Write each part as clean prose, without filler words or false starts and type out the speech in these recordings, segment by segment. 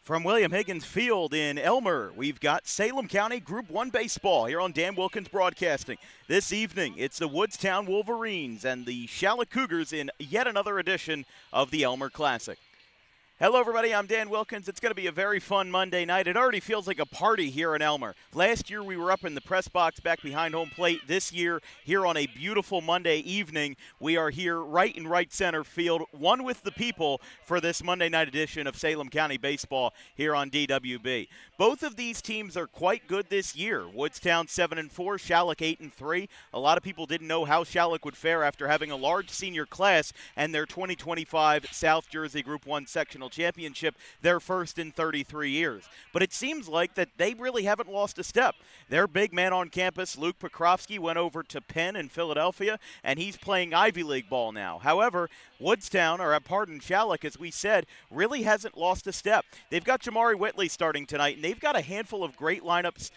From William Higgins Field in Elmer, we've got Salem County Group 1 baseball here on Dan Wilkins Broadcasting. This evening, it's the Woodstown Wolverines and the Schalick Cougars in yet another edition of the Elmer Classic. Hello, everybody. I'm Dan Wilkins. It's going to be a very fun Monday night. It already feels like a party here in Elmer. Last year, we were up in the press box back behind home plate. This year, here on a beautiful Monday evening, we are here right in right center field, one with the people for this Monday night edition of Salem County Baseball here on DWB. Both of these teams are quite good this year. Woodstown 7-4, Schalick 8-3. A lot of people didn't know how Schalick would fare after having a large senior class and their 2025 South Jersey Group 1 sectional championship, their first in 33 years. But it seems like that they really haven't lost a step. Their big man on campus, Luke Pokrovsky, went over to Penn in Philadelphia, and he's playing Ivy League ball now. However, Schalick, as we said, really hasn't lost a step. They've got Jamari Whitley starting tonight, and they've got a handful of great lineups,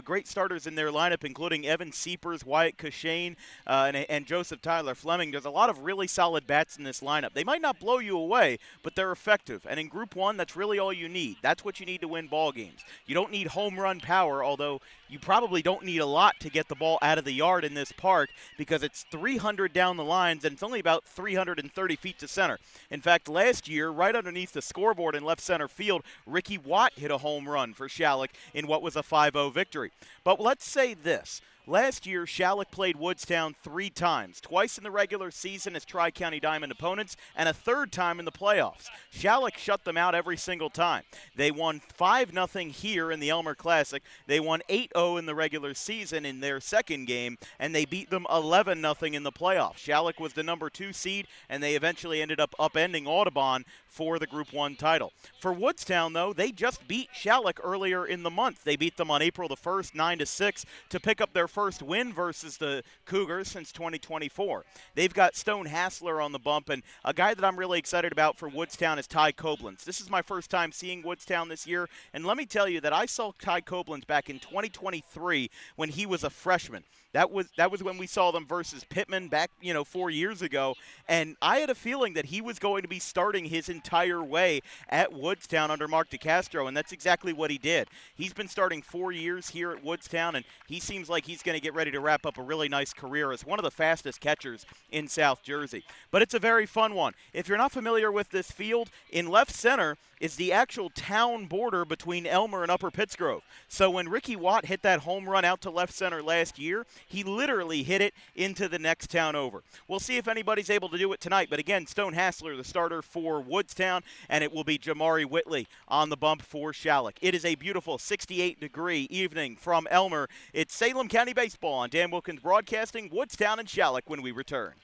great starters in their lineup, including Evan Seepers, Wyatt Cushane, and Joseph Tyler Fleming. There's a lot of really solid bats in this lineup. They might not blow you away, but they're effective. And in Group 1, that's really all you need. That's what you need to win ball games. You don't need home run power, although you probably don't need a lot to get the ball out of the yard in this park because it's 300 down the lines and it's only about 330 feet to center. In fact, last year, right underneath the scoreboard in left center field, Ricky Watt hit a home run for Schalick in what was a 5-0 victory. But let's say this. Last year, Schalick played Woodstown 3 times, twice in the regular season as Tri-County Diamond opponents, and a third time in the playoffs. Schalick shut them out every single time. They won 5-0 here in the Elmer Classic. They won 8-0 in the regular season in their second game, and they beat them 11-0 in the playoffs. Schalick was the number 2 seed, and they eventually ended up upending Audubon for the Group 1 title. For Woodstown, though, they just beat Schalick earlier in the month. They beat them on April the 1st, 9-6, to pick up their first win versus the Cougars since 2024. They've got Stone Hassler on the bump, and a guy that I'm really excited about for Woodstown is Ty Koblenz. This is my first time seeing Woodstown this year, and let me tell you that I saw Ty Koblenz back in 2023 when he was a freshman. That was when we saw them versus Pittman back, 4 years ago, and I had a feeling that he was going to be starting his entire way at Woodstown under Mark DeCastro, and that's exactly what he did. He's been starting 4 years here at Woodstown, and he seems like he's going to get ready to wrap up a really nice career as one of the fastest catchers in South Jersey. But it's a very fun one. If you're not familiar with this field, in left center is the actual town border between Elmer and Upper Pittsgrove. So when Ricky Watt hit that home run out to left center last year, he literally hit it into the next town over. We'll see if anybody's able to do it tonight. But again, Stone Hassler, the starter for Woodstown, and it will be Jamari Whitley on the bump for Schalick. It is a beautiful 68-degree evening from Elmer. It's Salem County Baseball on Dan Wilkins Broadcasting, Woodstown and Schalick when we return.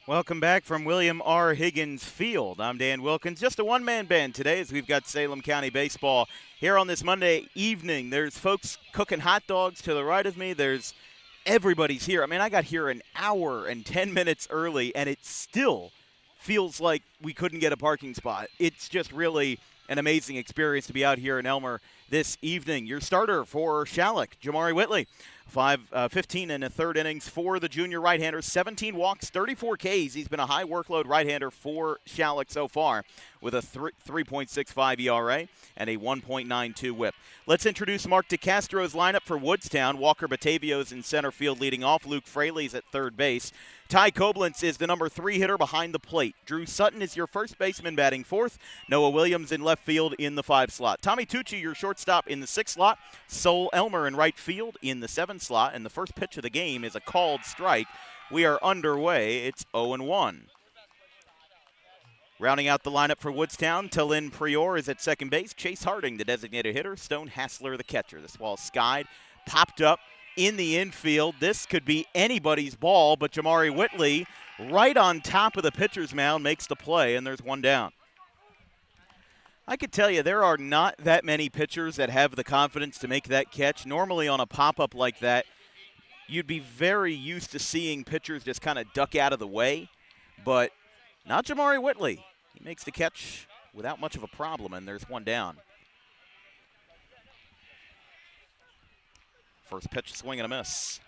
Welcome back from William R. Higgins Field. I'm Dan Wilkins. Just a one-man band today as we've got Salem County baseball here on this Monday evening. There's folks cooking hot dogs to the right of me. Everybody's here. I mean, I got here an hour and 10 minutes early, and it still feels like we couldn't get a parking spot. It's just really an amazing experience to be out here in Elmer this evening. Your starter for Schalick, Jamari Whitley. 15 and a third innings for the junior right-hander, 17 walks, 34 Ks. He's been a high workload right-hander for Schalick so far with a 3.65 ERA and a 1.92 whip. Let's introduce Mark DeCastro's lineup for Woodstown. Walker Batavio's in center field leading off. Luke Fraley's at third base. Ty Koblenz is the number 3 hitter behind the plate. Drew Sutton is your first baseman batting fourth. Noah Williams in left field in the 5 slot. Tommy Tucci, your shortstop, in the 6 slot. Sol Elmer in right field in the 7 slot. And the first pitch of the game is a called strike. We are underway. It's 0-1. Rounding out the lineup for Woodstown, Talin Prior is at second base. Chase Harding, the designated hitter. Stone Hassler, the catcher. This ball skied, popped up in the infield. This could be anybody's ball, but Jamari Whitley, right on top of the pitcher's mound, makes the play, and there's one down. I could tell you there are not that many pitchers that have the confidence to make that catch. Normally on a pop-up like that, you'd be very used to seeing pitchers just kind of duck out of the way, but not Jamari Whitley. He makes the catch without much of a problem, and there's one down. First pitch, swing and a miss.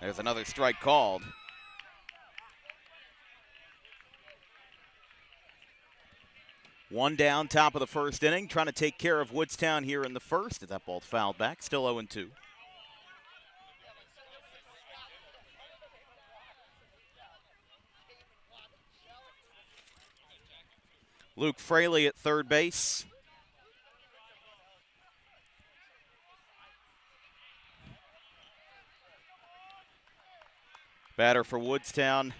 There's another strike called. One down, top of the first inning, trying to take care of Woodstown here in the first. That ball fouled back, still 0-2. Luke Fraley at third base. Batter for Woodstown,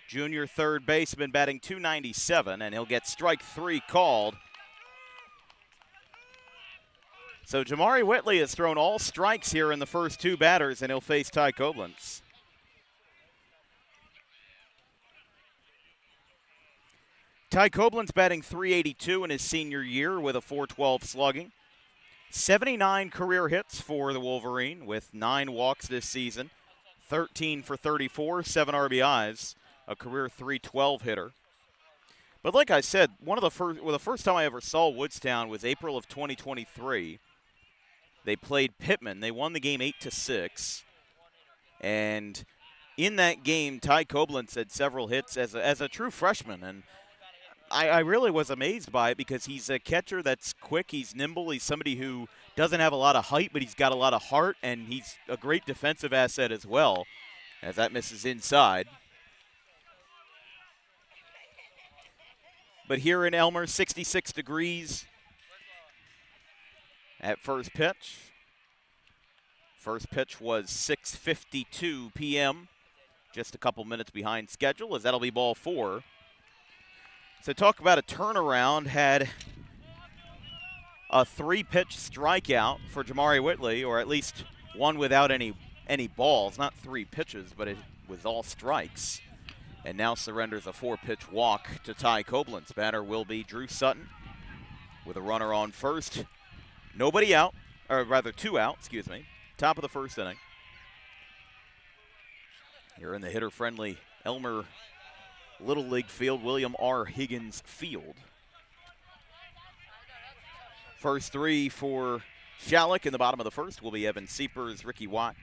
junior third baseman, batting .297, and he'll get strike 3 called. So Jamari Whitley has thrown all strikes here in the first 2 batters, and he'll face Ty Koblenz. Ty Koblenz batting .382 in his senior year with a .412 slugging. 79 career hits for the Wolverine with 9 walks this season. 13 for 34, 7 RBIs, a career .312 hitter. But like I said, the first time I ever saw Woodstown was April of 2023. They played Pittman. They won the game 8-6. And in that game, Ty Koblenz had several hits as a true freshman. And I really was amazed by it because he's a catcher that's quick, he's nimble, he's somebody who doesn't have a lot of height, but he's got a lot of heart, and he's a great defensive asset as well, as that misses inside. But here in Elmer, 66 degrees at first pitch. First pitch was 6:52 p.m., just a couple minutes behind schedule, as that'll be ball 4. So talk about a turnaround. Had a 3-pitch strikeout for Jamari Whitley, or at least one without any balls. Not 3 pitches, but it was all strikes. And now surrenders a 4-pitch walk to Ty Koblenz. Batter will be Drew Sutton with a runner on first. Nobody out, or rather 2 out, excuse me. Top of the first inning. Here in the hitter-friendly Elmer Little League Field, William R. Higgins Field. First 3 for Schalick in the bottom of the first will be Evan Seepers, Ricky Watt,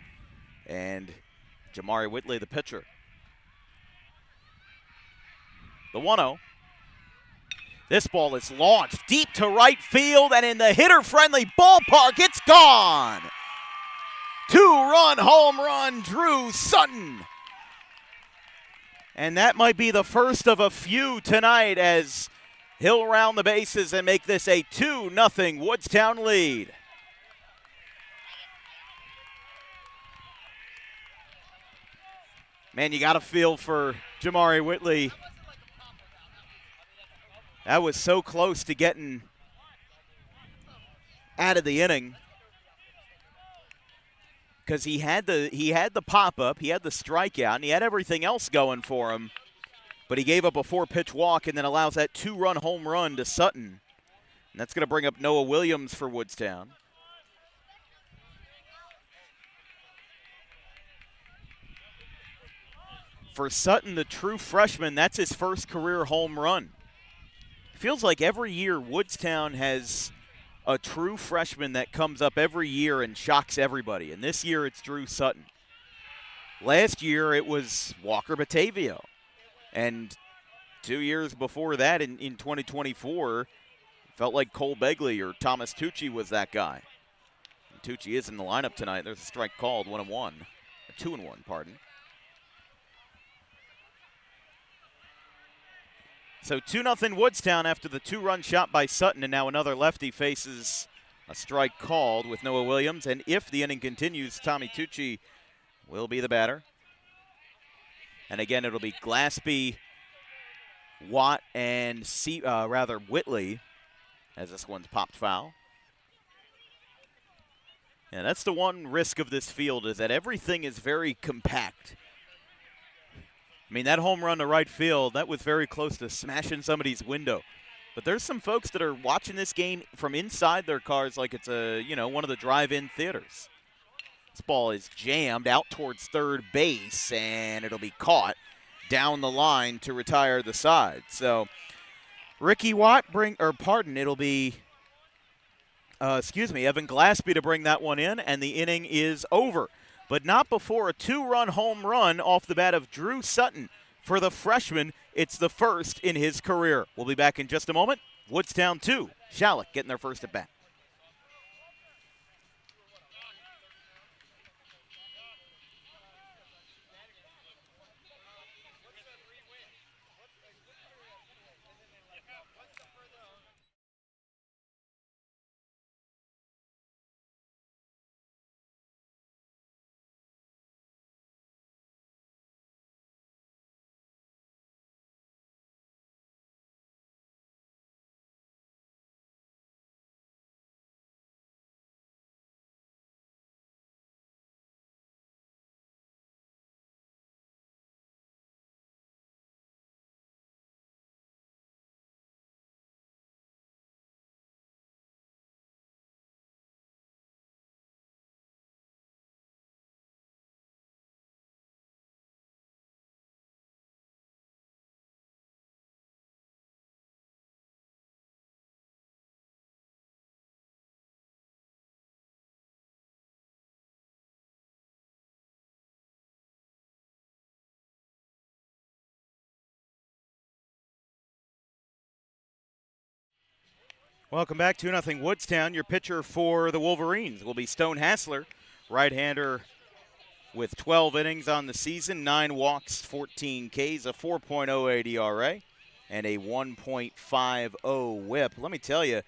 and Jamari Whitley, the pitcher. The 1-0. This ball is launched deep to right field, and in the hitter-friendly ballpark, it's gone. 2-run home run, Drew Sutton. And that might be the first of a few tonight as he'll round the bases and make this a 2-0 Woodstown lead. Man, you got to feel for Jamari Whitley. That was so close to getting out of the inning because he had the pop-up, he had the strikeout, and he had everything else going for him. But he gave up a 4-pitch walk and then allows that 2-run home run to Sutton. And that's going to bring up Noah Williams for Woodstown. For Sutton, the true freshman, that's his first career home run. It feels like every year Woodstown has a true freshman that comes up every year and shocks everybody. And this year it's Drew Sutton. Last year it was Walker Batavio. And 2 years before that in 2024, felt like Cole Begley or Thomas Tucci was that guy. And Tucci is in the lineup tonight. There's a strike called, 1-1. 2-1, pardon. So 2-0 Woodstown after the 2-run shot by Sutton, and now another lefty faces a strike called with Noah Williams. And if the inning continues, Tommy Tucci will be the batter. And again, it'll be Glaspie, Watt, and Whitley, as this one's popped foul. And that's the one risk of this field, is that everything is very compact. I mean, that home run to right field, that was very close to smashing somebody's window. But there's some folks that are watching this game from inside their cars like it's one of the drive-in theaters. This ball is jammed out towards third base, and it'll be caught down the line to retire the side. So Ricky Watt it'll be, Evan Glaspie to bring that one in, and the inning is over. But not before a 2-run home run off the bat of Drew Sutton. For the freshman, it's the first in his career. We'll be back in just a moment. Woodstown 2, Schalick getting their first at bat. Welcome back to 2-0 Woodstown. Your pitcher for the Wolverines will be Stone Hassler, right-hander with 12 innings on the season, 9 walks, 14 Ks, a 4.08 ERA, and a 1.50 whip. Let me tell you,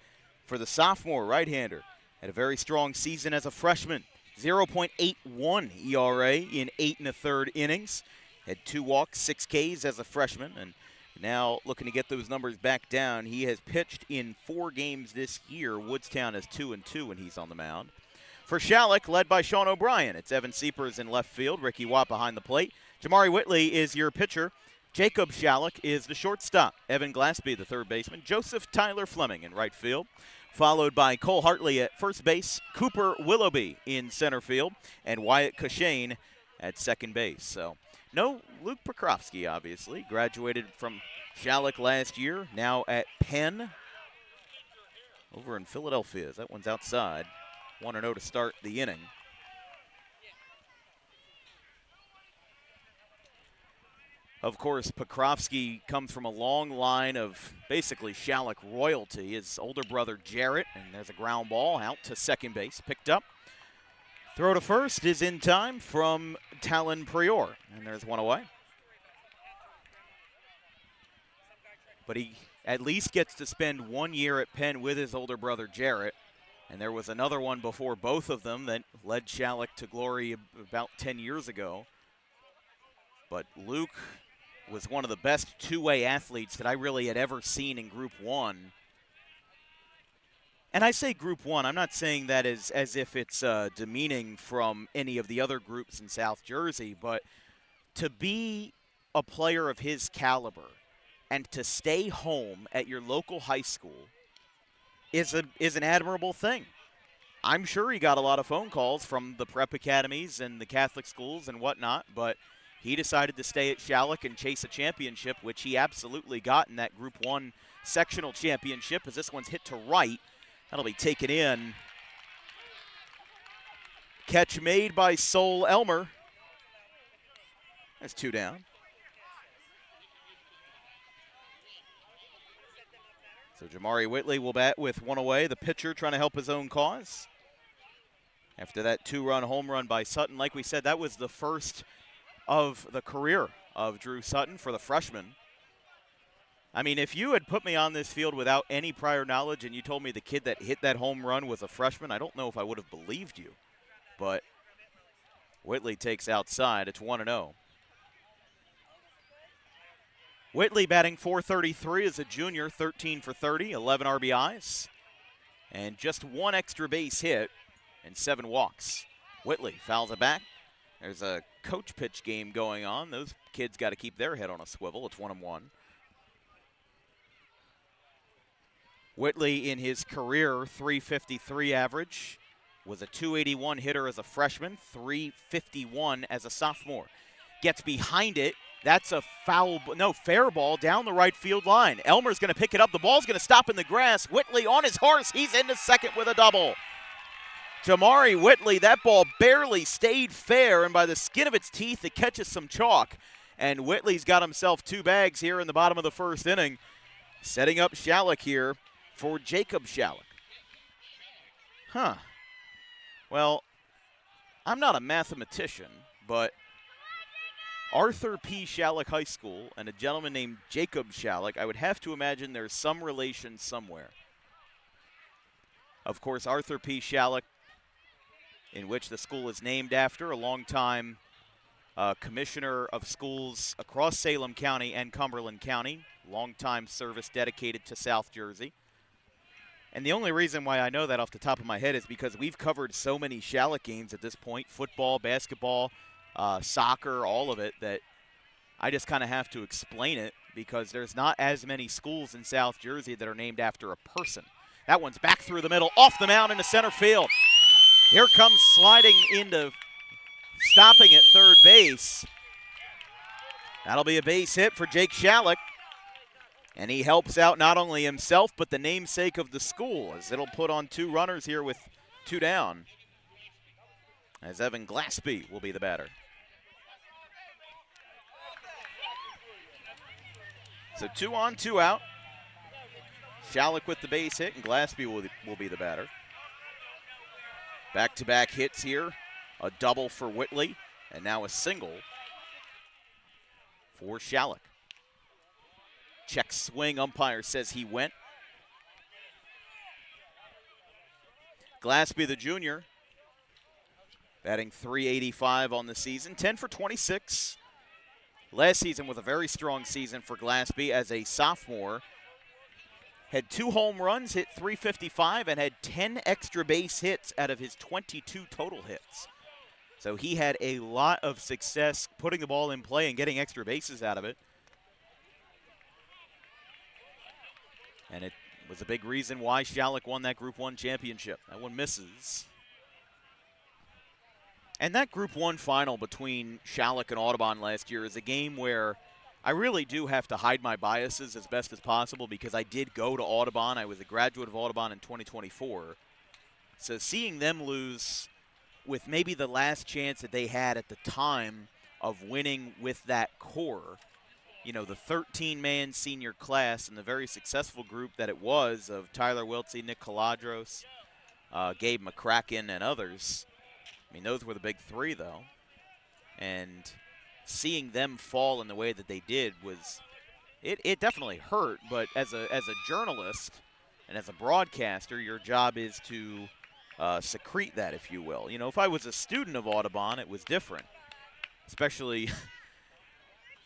for the sophomore right-hander, had a very strong season as a freshman, 0.81 ERA in 8 1/3 innings, had 2 walks, 6 Ks as a freshman, and now looking to get those numbers back down. He has pitched in 4 games this year. Woodstown is 2-2 when he's on the mound. For Schalick, led by Sean O'Brien, it's Evan Seepers in left field, Ricky Watt behind the plate. Jamari Whitley is your pitcher. Jacob Schalick is the shortstop. Evan Glaspie, the third baseman. Joseph Tyler Fleming in right field, followed by Cole Hartley at first base, Cooper Willoughby in center field, and Wyatt Cushane at second base. So no Luke Prokofsky, obviously. Graduated from Schalick last year, now at Penn over in Philadelphia. That one's outside. 1-0 to start the inning. Of course, Prokofsky comes from a long line of basically Schalick royalty. His older brother Jarrett, and there's a ground ball out to second base, picked up. Throw to first is in time from Talon Prior, and there's one away. But he at least gets to spend 1 year at Penn with his older brother Jarrett, and there was another one before both of them that led Schalick to glory about 10 years ago. But Luke was one of the best two-way athletes that I really had ever seen in Group 1. And I say Group 1, I'm not saying that as if it's demeaning from any of the other groups in South Jersey, but to be a player of his caliber and to stay home at your local high school is an admirable thing. I'm sure he got a lot of phone calls from the prep academies and the Catholic schools and whatnot, but he decided to stay at Schalick and chase a championship, which he absolutely got in that Group 1 sectional championship, as this one's hit to right. That'll be taken in. Catch made by Sol Elmer. That's 2 down. So Jamari Whitley will bat with 1 away. The pitcher trying to help his own cause. After that 2-run home run by Sutton, like we said, that was the first of the career of Drew Sutton for the freshman. I mean, if you had put me on this field without any prior knowledge and you told me the kid that hit that home run was a freshman, I don't know if I would have believed you. But Whitley takes outside. It's 1-0. Whitley batting .433 as a junior, 13 for 30, 11 RBIs, and just 1 extra base hit and 7 walks. Whitley fouls it back. There's a coach pitch game going on. Those kids got to keep their head on a swivel. It's 1-1. Whitley in his career .353 average, was a .281 hitter as a freshman, .351 as a sophomore. Gets behind it. That's a fair ball down the right field line. Elmer's going to pick it up. The ball's going to stop in the grass. Whitley on his horse. He's into second with a double. Jamari Whitley, that ball barely stayed fair, and by the skin of its teeth, it catches some chalk. And Whitley's got himself 2 bags here in the bottom of the first inning, setting up Schalick here for Jacob Schalick. Well, I'm not a mathematician, but Arthur P. Schalick High School and a gentleman named Jacob Schalick, I would have to imagine there's some relation somewhere. Of course, Arthur P. Schalick, in which the school is named after, a longtime commissioner of schools across Salem County and Cumberland County, longtime service dedicated to South Jersey. And the only reason why I know that off the top of my head is because we've covered so many Schalick games at this point, football, basketball, soccer, all of it, that I just kind of have to explain it because there's not as many schools in South Jersey that are named after a person. That one's back through the middle, off the mound into center field. Here comes sliding into stopping at third base. That'll be a base hit for Jake Schalick. And he helps out not only himself, but the namesake of the school, as it'll put on 2 runners here with 2 down, as Evan Glaspie will be the batter. So 2 on, 2 out. Schalick with the base hit, and Glaspie will be the batter. Back-to-back hits here. A double for Whitley, and now a single for Schalick. Check swing, umpire says he went. Glaspie, the junior, batting .385 on the season, 10 for 26. Last season was a very strong season for Glaspie as a sophomore. Had 2 home runs, hit .355, and had 10 extra base hits out of his 22 total hits. So he had a lot of success putting the ball in play and getting extra bases out of it. And it was a big reason why Schalick won that Group 1 championship. That one misses. And that Group 1 final between Schalick and Audubon last year is a game where I really do have to hide my biases as best as possible because I did go to Audubon. I was a graduate of Audubon in 2024. So seeing them lose with maybe the last chance that they had at the time of winning with that core, you know, the 13-man senior class and the very successful group that it was of Tyler Wiltsey, Nick Caladros, Gabe McCracken, and others. I mean, those were the big 3, though. And seeing them fall in the way that they did was, it definitely hurt, but as a journalist and as a broadcaster, your job is to secrete that, if you will. You know, if I was a student of Audubon, it was different, especially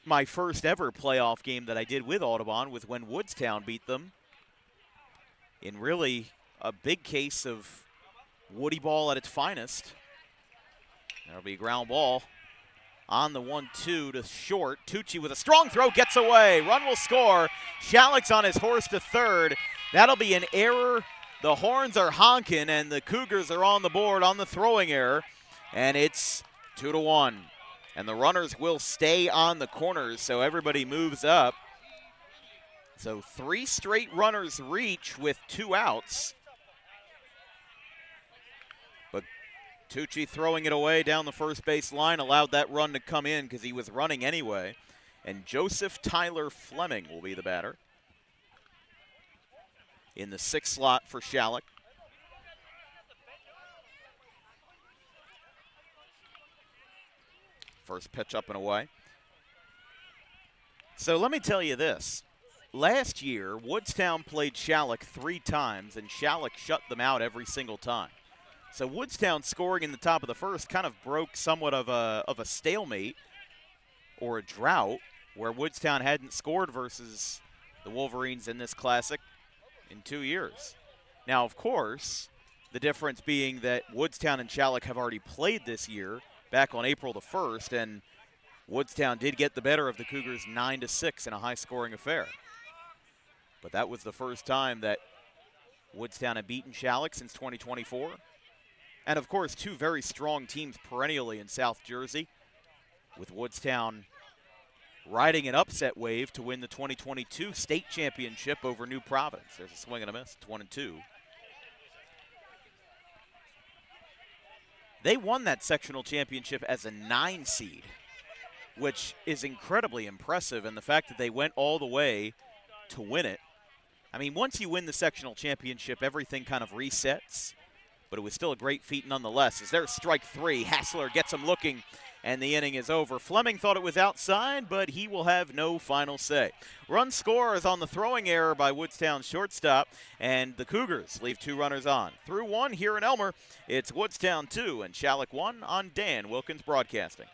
my first ever playoff game that I did with Audubon was when Woodstown beat them in really a big case of Woody ball at its finest. That'll be a ground ball on the 1-2 to short. Tucci with a strong throw gets away. Run will score. Schalick's on his horse to third. That'll be an error. The horns are honking, and the Cougars are on the board on the throwing error. And it's 2-1. And the runners will stay on the corners, so everybody moves up. So 3 straight runners reach with 2 outs. But Tucci throwing it away down the first base line allowed that run to come in because he was running anyway. And Joseph Tyler Fleming will be the batter in the 6th slot for Schalick. First pitch up and away. So let me tell you this. Last year, Woodstown played Schalick 3 times, and Schalick shut them out every single time. So Woodstown scoring in the top of the first kind of broke somewhat of a stalemate or a drought where Woodstown hadn't scored versus the Wolverines in this Classic in 2 years. Now, of course, the difference being that Woodstown and Schalick have already played this year back on April the 1st, and Woodstown did get the better of the Cougars 9-6 in a high-scoring affair. But that was the first time that Woodstown had beaten Schalick since 2024. And, of course, 2 very strong teams perennially in South Jersey, with Woodstown riding an upset wave to win the 2022 state championship over New Providence. There's a swing and a miss, 1-2. They won that sectional championship as a 9 seed, which is incredibly impressive, and the fact that they went all the way to win it. I mean, once you win the sectional championship, everything kind of resets, but it was still a great feat nonetheless. As there's strike 3, Hassler gets him looking, and the inning is over. Fleming thought it was outside, but he will have no final say. Run scores on the throwing error by Woodstown's shortstop, and the Cougars leave 2 runners on. Through 1 here in Elmer, it's Woodstown 2 and Schalick 1 on Dan Wilkins Broadcasting.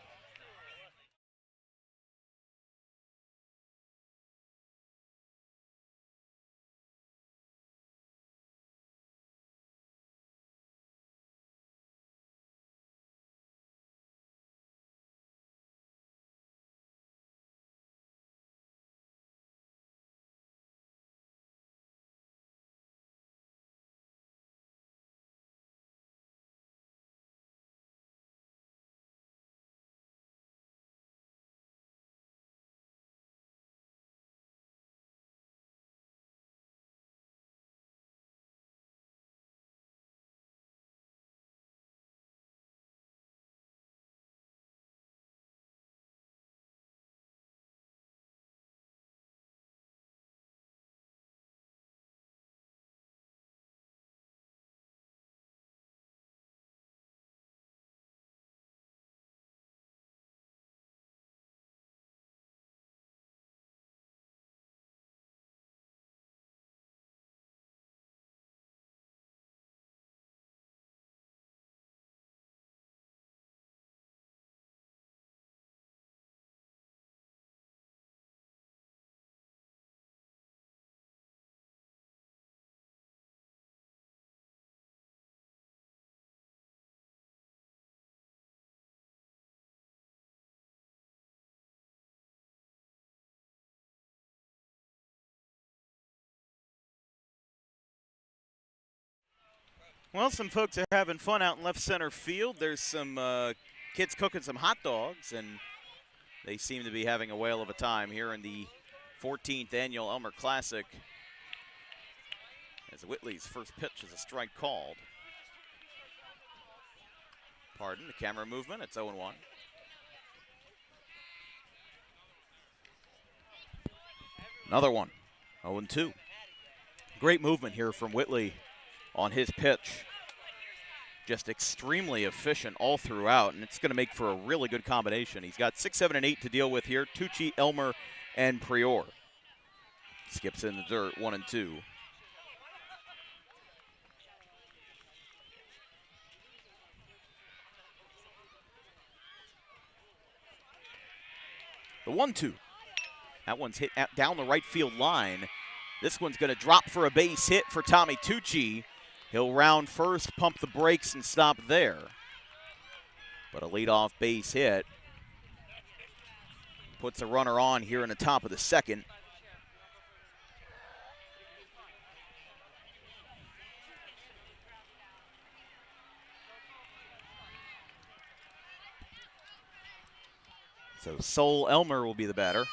Well, some folks are having fun out in left center field. There's some kids cooking some hot dogs, and they seem to be having a whale of a time here in the 14th annual Elmer Classic. As Whitley's first pitch is a strike called. Pardon the camera movement, it's 0-1. Another one, 0-2. Great movement here from Whitley on his pitch. Just extremely efficient all throughout, and it's going to make for a really good combination. He's got 6, 7, and 8 to deal with here. Tucci, Elmer, and Prior. Skips in the dirt, 1-2. The 1-2. That one's hit down the right field line. This one's going to drop for a base hit for Tommy Tucci. He'll round first, pump the brakes, and stop there. But a leadoff base hit puts a runner on here in the top of the second. So Sol Elmer will be the batter.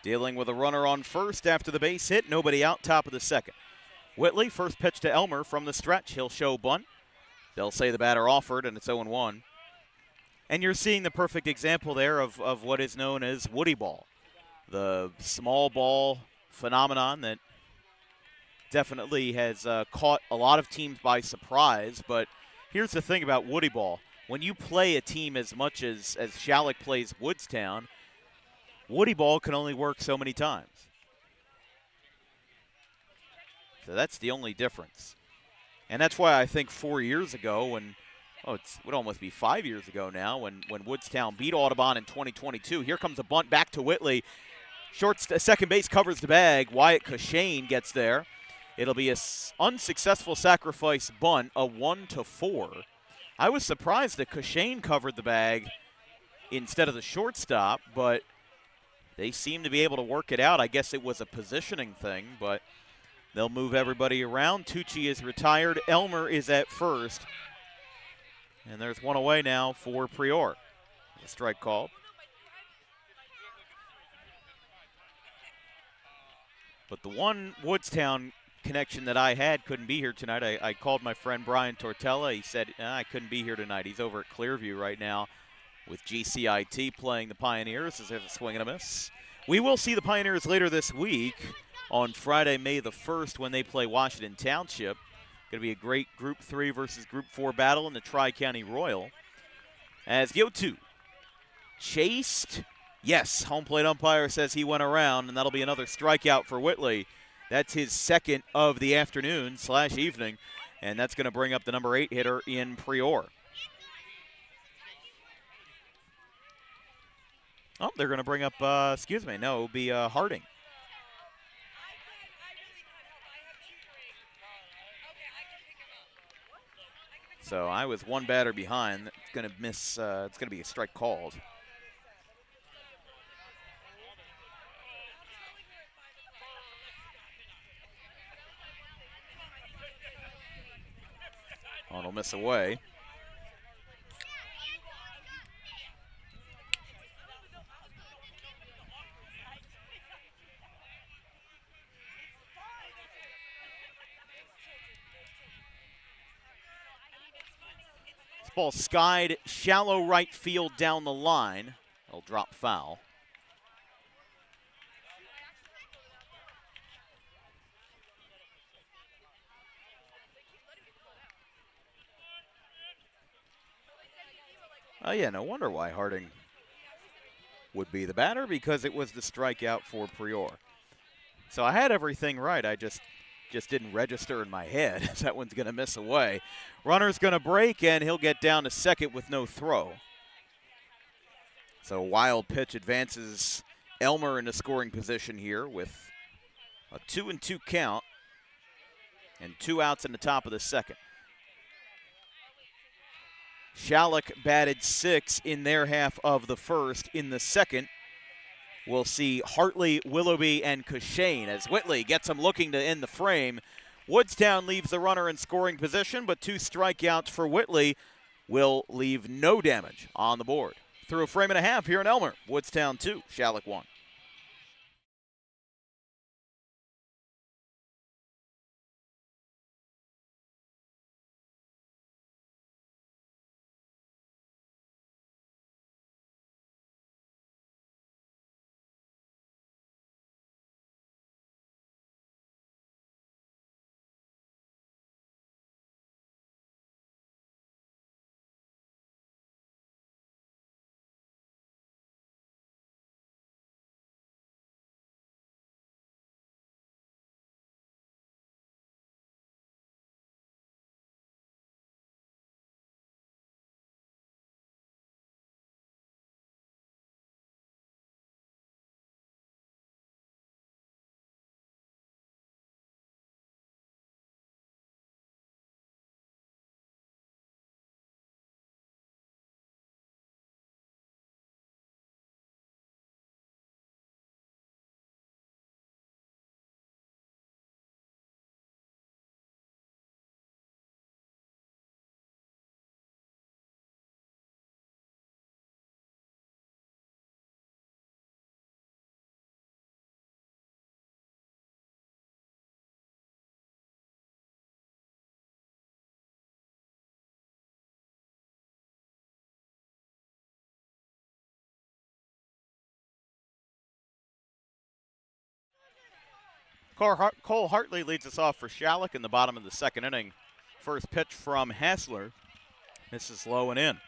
Dealing with a runner on first after the base hit. Nobody out, top of the second. Whitley, first pitch to Elmer from the stretch. He'll show bunt. They'll say the batter offered, and it's 0-1. And you're seeing the perfect example there of what is known as Woody ball. The small ball phenomenon that definitely has caught a lot of teams by surprise. But here's the thing about Woody ball. When you play a team as much as Schalick plays Woodstown, Woody ball can only work so many times. So that's the only difference. And that's why I think 4 years ago, it would almost be 5 years ago now, when Woodstown beat Audubon in 2022. Here comes a bunt back to Whitley. Second base covers the bag. Wyatt Cushane gets there. It'll be an unsuccessful sacrifice bunt, a 1-4. I was surprised that Cushane covered the bag instead of the shortstop, but they seem to be able to work it out. I guess it was a positioning thing, but they'll move everybody around. Tucci is retired. Elmer is at first. And there's one away now for Prior. A strike called. But the one Woodstown connection that I had couldn't be here tonight. I called my friend Brian Tortella. He said, I couldn't be here tonight. He's over at Clearview right now with GCIT playing the Pioneers. As there's a swing and a miss. We will see the Pioneers later this week on Friday, May the 1st, when they play Washington Township. Going to be a great Group 3 versus Group 4 battle in the Tri-County Royal. As the 0-2 chased. Yes, home plate umpire says he went around, and that'll be another strikeout for Whitley. That's his second of the afternoon/evening, and that's going to bring up the number 8 hitter in Prior. Oh, they're going to bring up, no, it'll be Harding. So I was one batter behind. It's going to miss, it's going to be a strike called. Oh, it'll miss away. Ball skied shallow right field down the line. It'll drop foul. Oh yeah, no wonder why Harding would be the batter, because it was the strikeout for Prior. So I had everything right. I just didn't register in my head. That one's going to miss away. Runner's going to break, and he'll get down to second with no throw. So wild pitch advances Elmer into scoring position here with a 2-2 count and 2 outs in the top of the second. Schalick batted 6 in their half of the first. In the second, we'll see Hartley, Willoughby, and Cushane as Whitley gets him looking to end the frame. Woodstown leaves the runner in scoring position, but 2 strikeouts for Whitley will leave no damage on the board. Through a frame and a half here in Elmer. Woodstown 2, Schalick 1. Cole Hartley leads us off for Schalick in the bottom of the second inning. First pitch from Hassler. Misses low and in.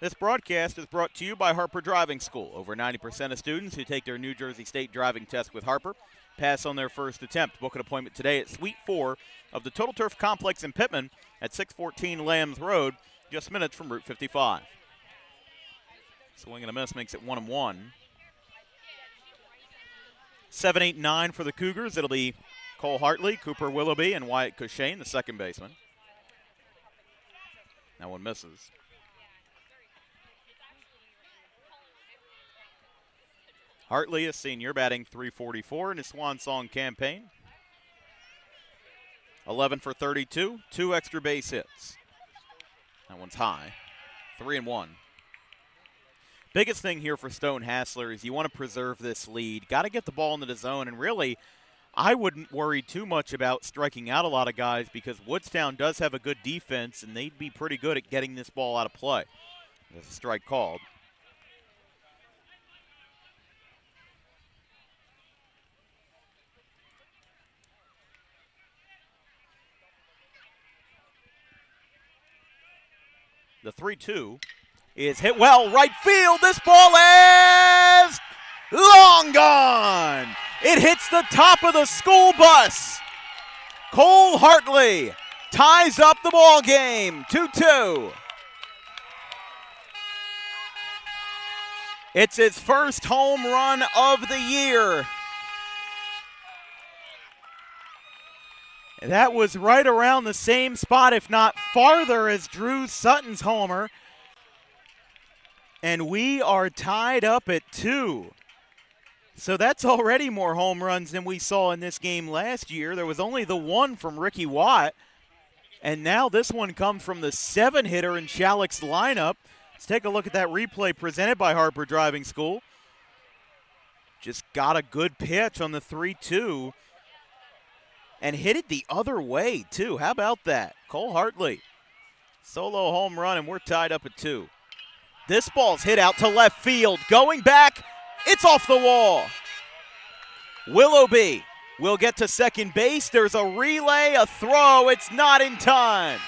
This broadcast is brought to you by Harper Driving School. Over 90% of students who take their New Jersey State driving test with Harper pass on their first attempt. Book an appointment today at Suite 4 of the Total Turf Complex in Pittman at 614 Lambs Road, just minutes from Route 55. Swing and a miss makes it 1-1. 7, 8, 9 for the Cougars. It'll be Cole Hartley, Cooper Willoughby, and Wyatt Cushane, the second baseman. That one misses. Hartley, a senior, batting .344 in his swan song campaign. 11 for 32, 2 extra base hits. That one's high. 3-1. Biggest thing here for Stone Hassler is you want to preserve this lead. Got to get the ball into the zone, and really, I wouldn't worry too much about striking out a lot of guys because Woodstown does have a good defense, and they'd be pretty good at getting this ball out of play. There's a strike called. The 3-2 is hit well, right field. This ball is long gone. It hits the top of the school bus. Cole Hartley ties up the ball game, 2-2. It's his first home run of the year. That was right around the same spot, if not farther, as Drew Sutton's homer. And we are tied up at 2. So that's already more home runs than we saw in this game last year. There was only the one from Ricky Watt. And now this one comes from the 7-hitter in Schalick's lineup. Let's take a look at that replay presented by Harper Driving School. Just got a good pitch on the 3-2. And hit it the other way, too. How about that? Cole Hartley, solo home run, and we're tied up at 2. This ball's hit out to left field. Going back, it's off the wall. Willoughby will get to second base. There's a relay, a throw. It's not in time.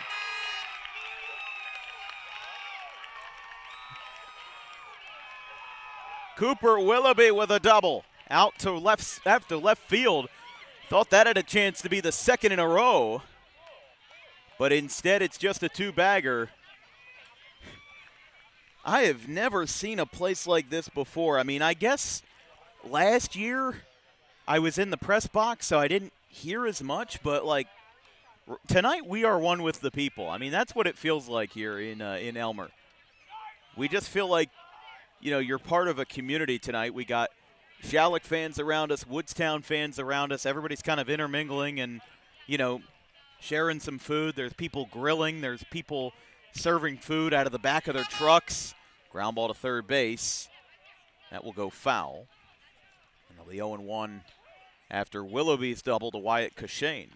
Cooper Willoughby with a double. Out to left field. Thought that had a chance to be the second in a row, but instead it's just a 2-bagger. I have never seen a place like this before. I mean, I guess last year I was in the press box, so I didn't hear as much, but like tonight we are one with the people. I mean, that's what it feels like here in Elmer. We just feel like, you know, you're part of a community tonight. We got Schalick fans around us, Woodstown fans around us. Everybody's kind of intermingling and, you know, sharing some food. There's people grilling. There's people serving food out of the back of their trucks. Ground ball to third base. That will go foul. And it'll be 0-1 after Willoughby's double to Wyatt Cushane.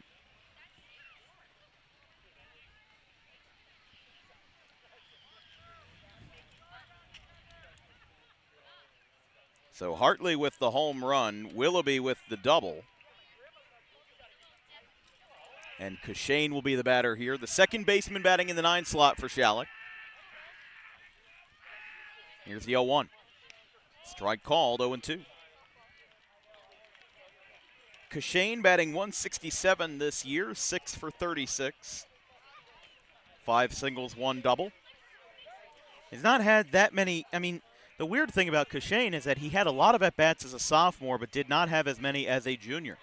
So Hartley with the home run, Willoughby with the double. And Cushane will be the batter here. The second baseman batting in the 9 slot for Schalick. Here's the 0-1. Strike called, 0-2. Cushane batting .167 this year, 6 for 36. 5 singles, 1 double. He's not had that many, I mean, the weird thing about Cushane is that he had a lot of at-bats as a sophomore, but did not have as many as a junior.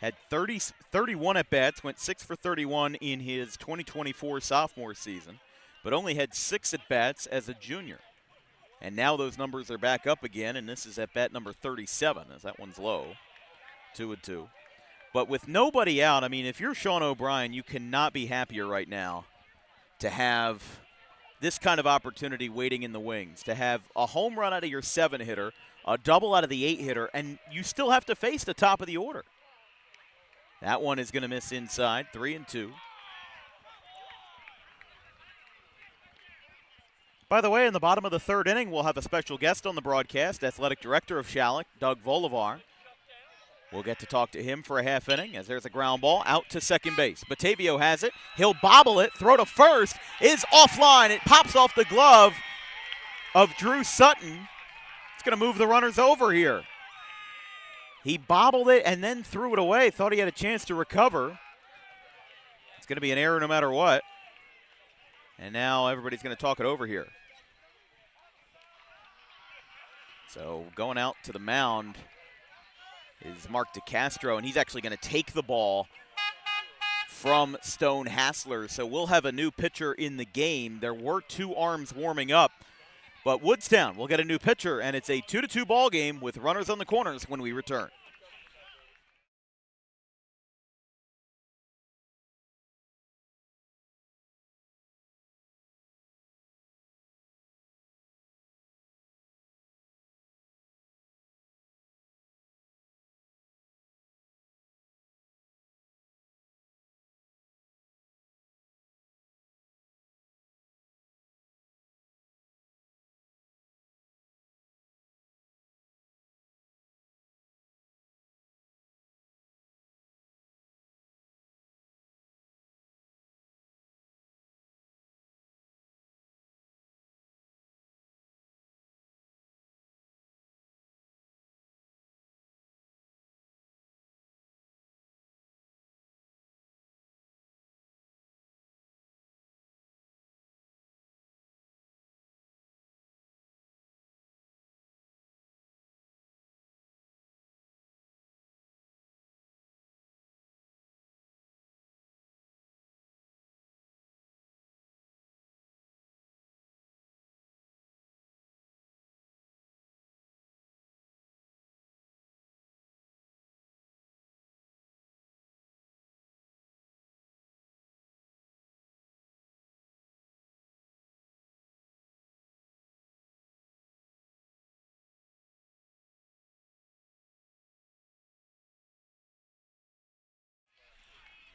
Had 31 at-bats, went 6 for 31 in his 2024 sophomore season, but only had 6 at-bats as a junior. And now those numbers are back up again, and this is at-bat number 37, as that one's low, 2-2. But with nobody out, I mean, if you're Sean O'Brien, you cannot be happier right now to have this kind of opportunity waiting in the wings, to have a home run out of your 7-hitter, a double out of the 8-hitter, and you still have to face the top of the order. That one is going to miss inside, 3-2. By the way, in the bottom of the third inning, we'll have a special guest on the broadcast, Athletic Director of Schalick, Doug Volivar. We'll get to talk to him for a half inning as there's a ground ball out to second base. Batavio has it. He'll bobble it. Throw to first is offline. It pops off the glove of Drew Sutton. It's going to move the runners over here. He bobbled it and then threw it away. Thought he had a chance to recover. It's going to be an error no matter what. And now everybody's going to talk it over here. So going out to the mound is Mark DeCastro, and he's actually going to take the ball from Stone Hassler. So we'll have a new pitcher in the game. There were two arms warming up, but Woodstown will get a new pitcher, and it's a 2-2 ball game with runners on the corners when we return.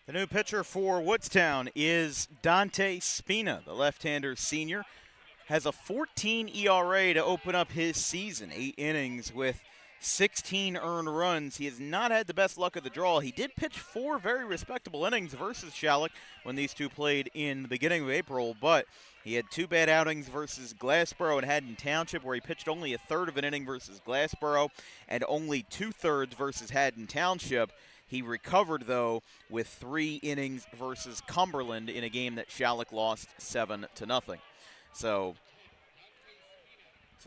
The new pitcher for Woodstown is Dante Spina, the left-hander senior. Has a 14 ERA to open up his season, 8 innings with 16 earned runs. He has not had the best luck of the draw. He did pitch 4 very respectable innings versus Schalick when these two played in the beginning of April, but he had 2 bad outings versus Glassboro and Haddon Township, where he pitched only a third of an inning versus Glassboro and only 2/3 versus Haddon Township. He recovered, though, with 3 innings versus Cumberland in a game that Schalick lost 7-0. So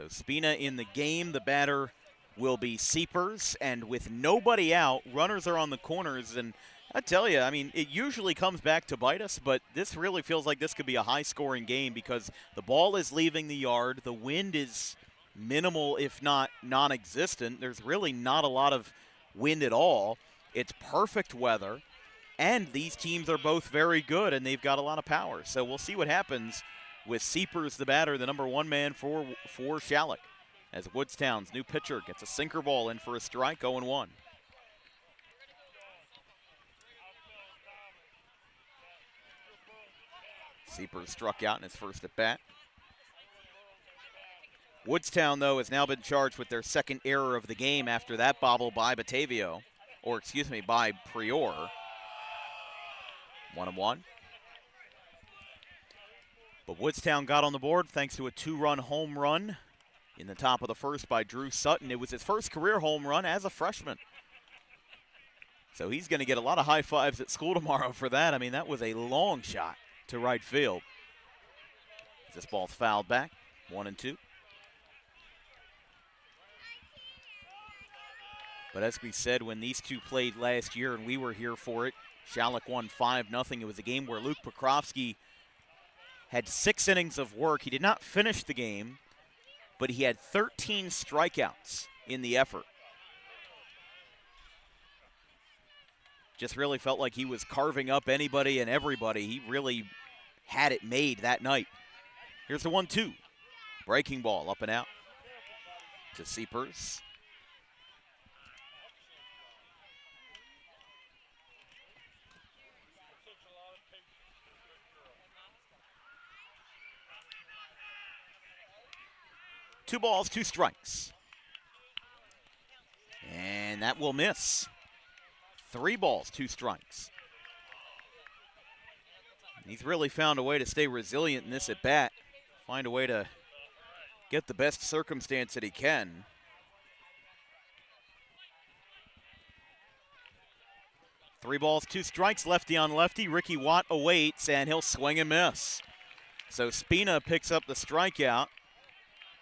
Spina in the game. The batter will be Seepers, and with nobody out, runners are on the corners. And I tell you, I mean, it usually comes back to bite us, but this really feels like this could be a high-scoring game because the ball is leaving the yard. The wind is minimal, if not non-existent. There's really not a lot of wind at all. It's perfect weather, and these teams are both very good, and they've got a lot of power. So we'll see what happens with Seepers, the batter, the number 1 man for Schalick, as Woodstown's new pitcher gets a sinker ball in for a strike, 0-1. Seepers struck out in his first at-bat. Woodstown, though, has now been charged with their second error of the game after that bobble by Batavio. Or, excuse me, by Prior. 1-1. But Woodstown got on the board thanks to a 2-run home run in the top of the first by Drew Sutton. It was his first career home run as a freshman. So he's going to get a lot of high fives at school tomorrow for that. I mean, that was a long shot to right field. This ball's fouled back, 1-2. But as we said, when these two played last year and we were here for it, Schalick won 5-0. It was a game where Luke Pokrovsky had 6 innings of work. He did not finish the game, but he had 13 strikeouts in the effort. Just really felt like he was carving up anybody and everybody. He really had it made that night. Here's the 1-2. Breaking ball up and out to Seepers. Two balls, 2 strikes. And that will miss. 3 balls, 2 strikes. He's really found a way to stay resilient in this at bat, find a way to get the best circumstance that he can. Three balls, 2 strikes, lefty on lefty. Ricky Watt awaits, and he'll swing and miss. So Spina picks up the strikeout,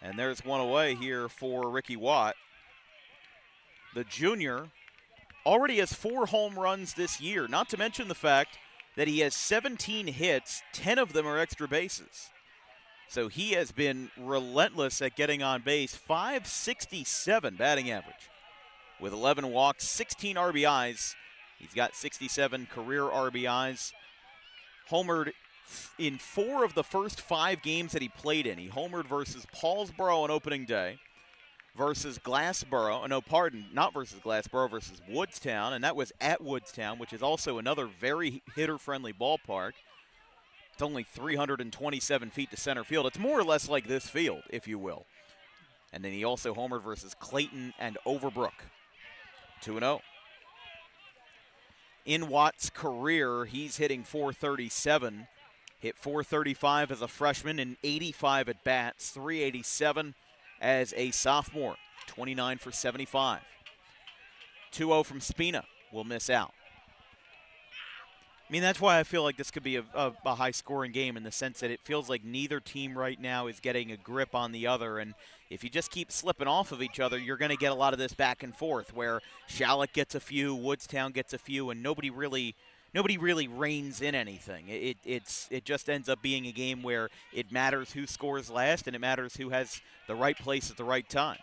and there's one away here for Ricky Watt. The junior already has 4 home runs this year, not to mention the fact that he has 17 hits, 10 of them are extra bases. So he has been relentless at getting on base. .567 batting average with 11 walks, 16 RBIs. He's got 67 career RBIs. Homered in 4 of the first 5 games that he played in. He homered versus Paulsboro on opening day, versus Glassboro, not versus Glassboro, versus Woodstown, and that was at Woodstown, which is also another very hitter-friendly ballpark. It's only 327 feet to center field. It's more or less like this field, if you will. And then he also homered versus Clayton and Overbrook. 2-0. In Watt's career, he's hitting .437. Hit .435 as a freshman and 85 at bats, .387 as a sophomore, 29 for 75. 2-0 from Spina will miss out. I mean, that's why I feel like this could be a high-scoring game in the sense that it feels like neither team right now is getting a grip on the other. And if you just keep slipping off of each other, you're going to get a lot of this back and forth where Schalick gets a few, Woodstown gets a few, and nobody really reins in anything. It just ends up being a game where it matters who scores last and it matters who has the right place at the right time.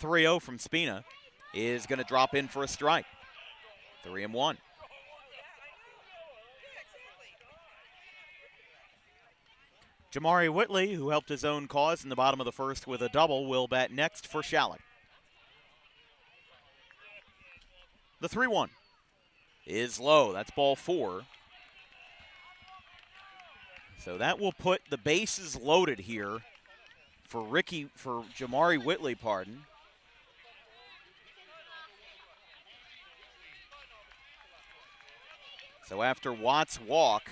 3-0 from Spina is going to drop in for a strike. 3-1. Jamari Whitley, who helped his own cause in the bottom of the first with a double, will bat next for Schalick. The 3-1 is low. That's ball 4. So that will put the bases loaded here for Jamari Whitley, So after Watt's walk,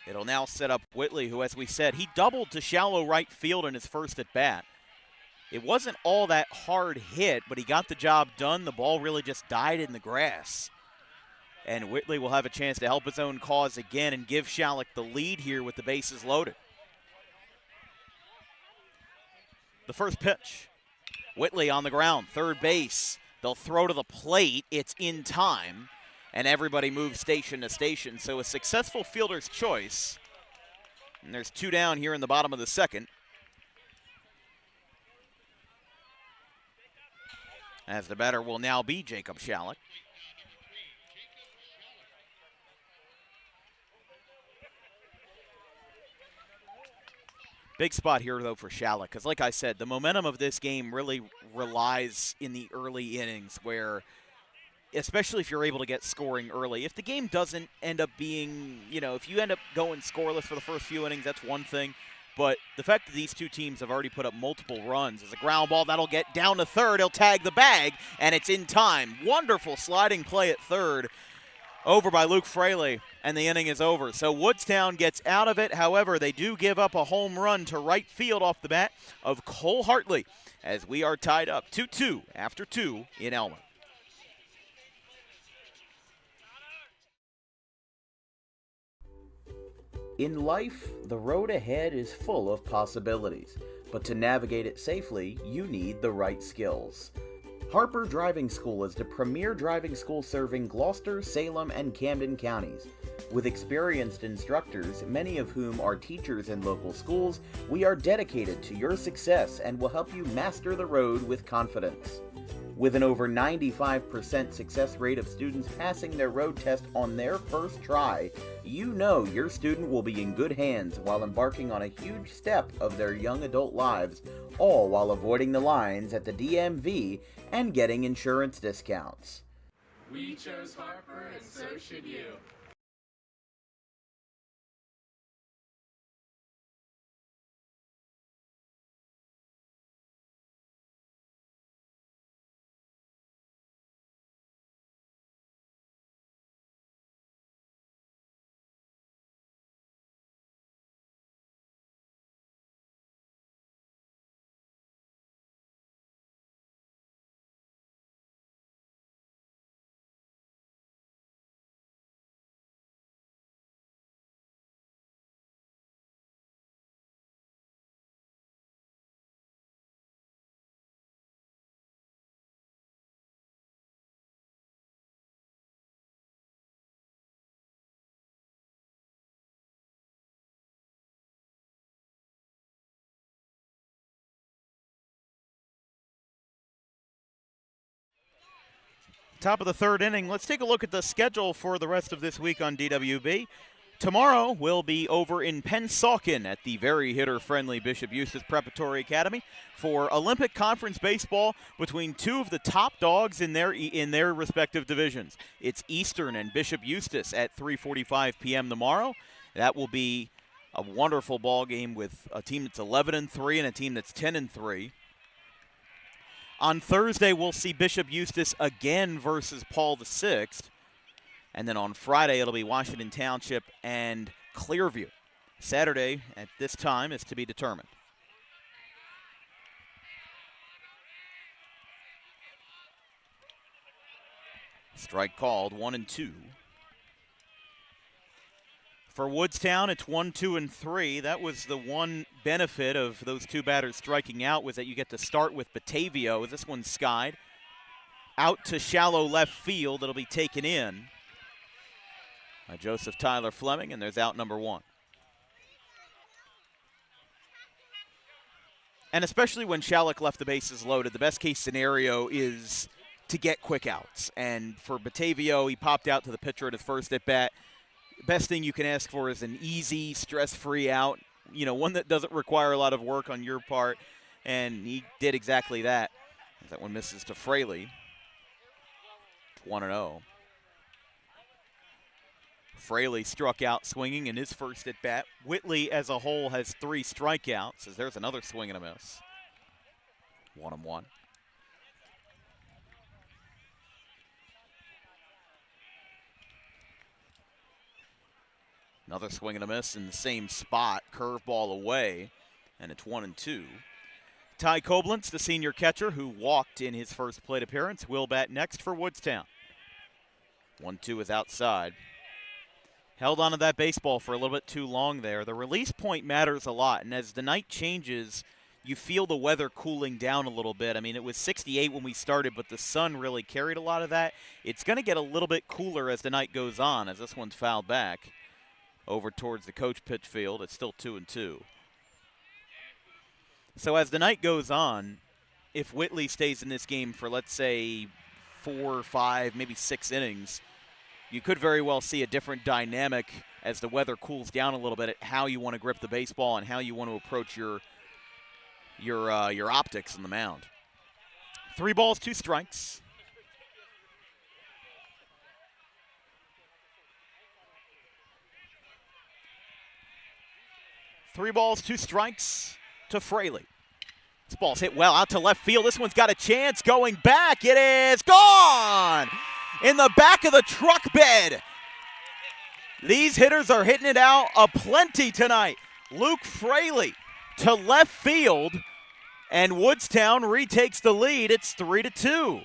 it'll now set up Whitley, who, as we said, he doubled to shallow right field in his first at bat. It wasn't all that hard hit, but he got the job done. The ball really just died in the grass. And Whitley will have a chance to help his own cause again and give Schalick the lead here with the bases loaded. The first pitch. Whitley on the ground, third base. They'll throw to the plate. It's in time. And everybody moves station to station. So a successful fielder's choice. And there's 2 down here in the bottom of the second. As the batter will now be Jacob Schalick. Big spot here, though, for Schalick, because like I said, the momentum of this game really relies in the early innings where, especially if you're able to get scoring early. If the game doesn't end up being, if you end up going scoreless for the first few innings, that's one thing. But the fact that these two teams have already put up multiple runs is a ground ball that'll get down to third. He'll tag the bag, and it's in time. Wonderful sliding play at third over by Luke Fraley, and the inning is over. So Woodstown gets out of it. However, they do give up a home run to right field off the bat of Cole Hartley as we are tied up 2-2 after 2 in Elmer. In life, the road ahead is full of possibilities, but to navigate it safely, you need the right skills. Harper Driving School is the premier driving school serving Gloucester, Salem, and Camden counties. With experienced instructors, many of whom are teachers in local schools, we are dedicated to your success and will help you master the road with confidence. With an over 95% success rate of students passing their road test on their first try, you know your student will be in good hands while embarking on a huge step of their young adult lives, all while avoiding the lines at the DMV and getting insurance discounts. We chose Harper, and so should you. Top of the third inning. Let's take a look at the schedule for the rest of this week on DWB. Tomorrow we'll be over in Pennsauken at the very hitter-friendly Bishop Eustace Preparatory Academy for Olympic Conference baseball between two of the top dogs in their respective divisions. It's Eastern and Bishop Eustace at 3:45 p.m. tomorrow. That will be a wonderful ball game with a team that's 11-3 and a team that's 10-3. On Thursday, we'll see Bishop Eustace again versus Paul VI. And then on Friday, it'll be Washington Township and Clearview. Saturday, at this time, is to be determined. Strike called, 1-2. For Woodstown, it's 1, 2, and 3. That was the one benefit of those two batters striking out, was that you get to start with Batavio. This one's skied. Out to shallow left field. It'll be taken in by Joseph Tyler Fleming, and there's out number 1. And especially when Schalick left the bases loaded, the best case scenario is to get quick outs. And for Batavio, he popped out to the pitcher at his first at-bat. Best thing you can ask for is an easy, stress-free out, one that doesn't require a lot of work on your part, and he did exactly that. That one misses to Fraley. It's 1-0. Fraley struck out swinging in his first at-bat. Whitley, as a whole, has 3 strikeouts, as there's another swing and a miss. 1-1. Another swing and a miss in the same spot, curveball away, and it's 1-2. Ty Koblenz, the senior catcher who walked in his first plate appearance, will bat next for Woodstown. 1-2 is outside. Held onto that baseball for a little bit too long there. The release point matters a lot, and as the night changes, you feel the weather cooling down a little bit. I mean, it was 68 when we started, but the sun really carried a lot of that. It's going to get a little bit cooler as the night goes on, as this one's fouled back over towards the coach pitch field. It's still 2-2. So as the night goes on, if Whitley stays in this game for, let's say, 4, 5, maybe 6 innings, you could very well see a different dynamic as the weather cools down a little bit at how you want to grip the baseball and how you want to approach your optics in the mound. 3 balls, 2 strikes. Three balls, 2 strikes to Fraley. This ball's hit well out to left field. This one's got a chance going back. It is gone in the back of the truck bed. These hitters are hitting it out aplenty tonight. Luke Fraley to left field, and Woodstown retakes the lead. It's 3-2.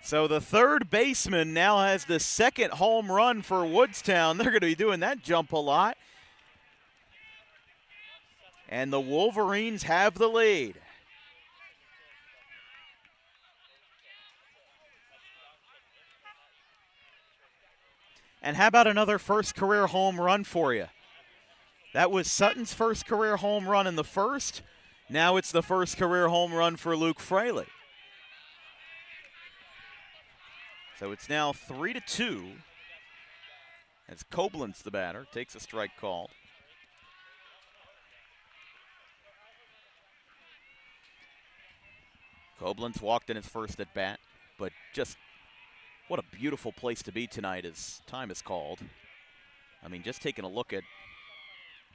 So the third baseman now has the second home run for Woodstown. They're going to be doing that jump a lot. And the Wolverines have the lead. And how about another first career home run for you? That was Sutton's first career home run in the first. Now it's the first career home run for Luke Fraley. So it's now 3-2 as Koblenz, the batter, takes a strike called. Koblenz walked in his first at bat, but just what a beautiful place to be tonight as time is called. I mean, just taking a look at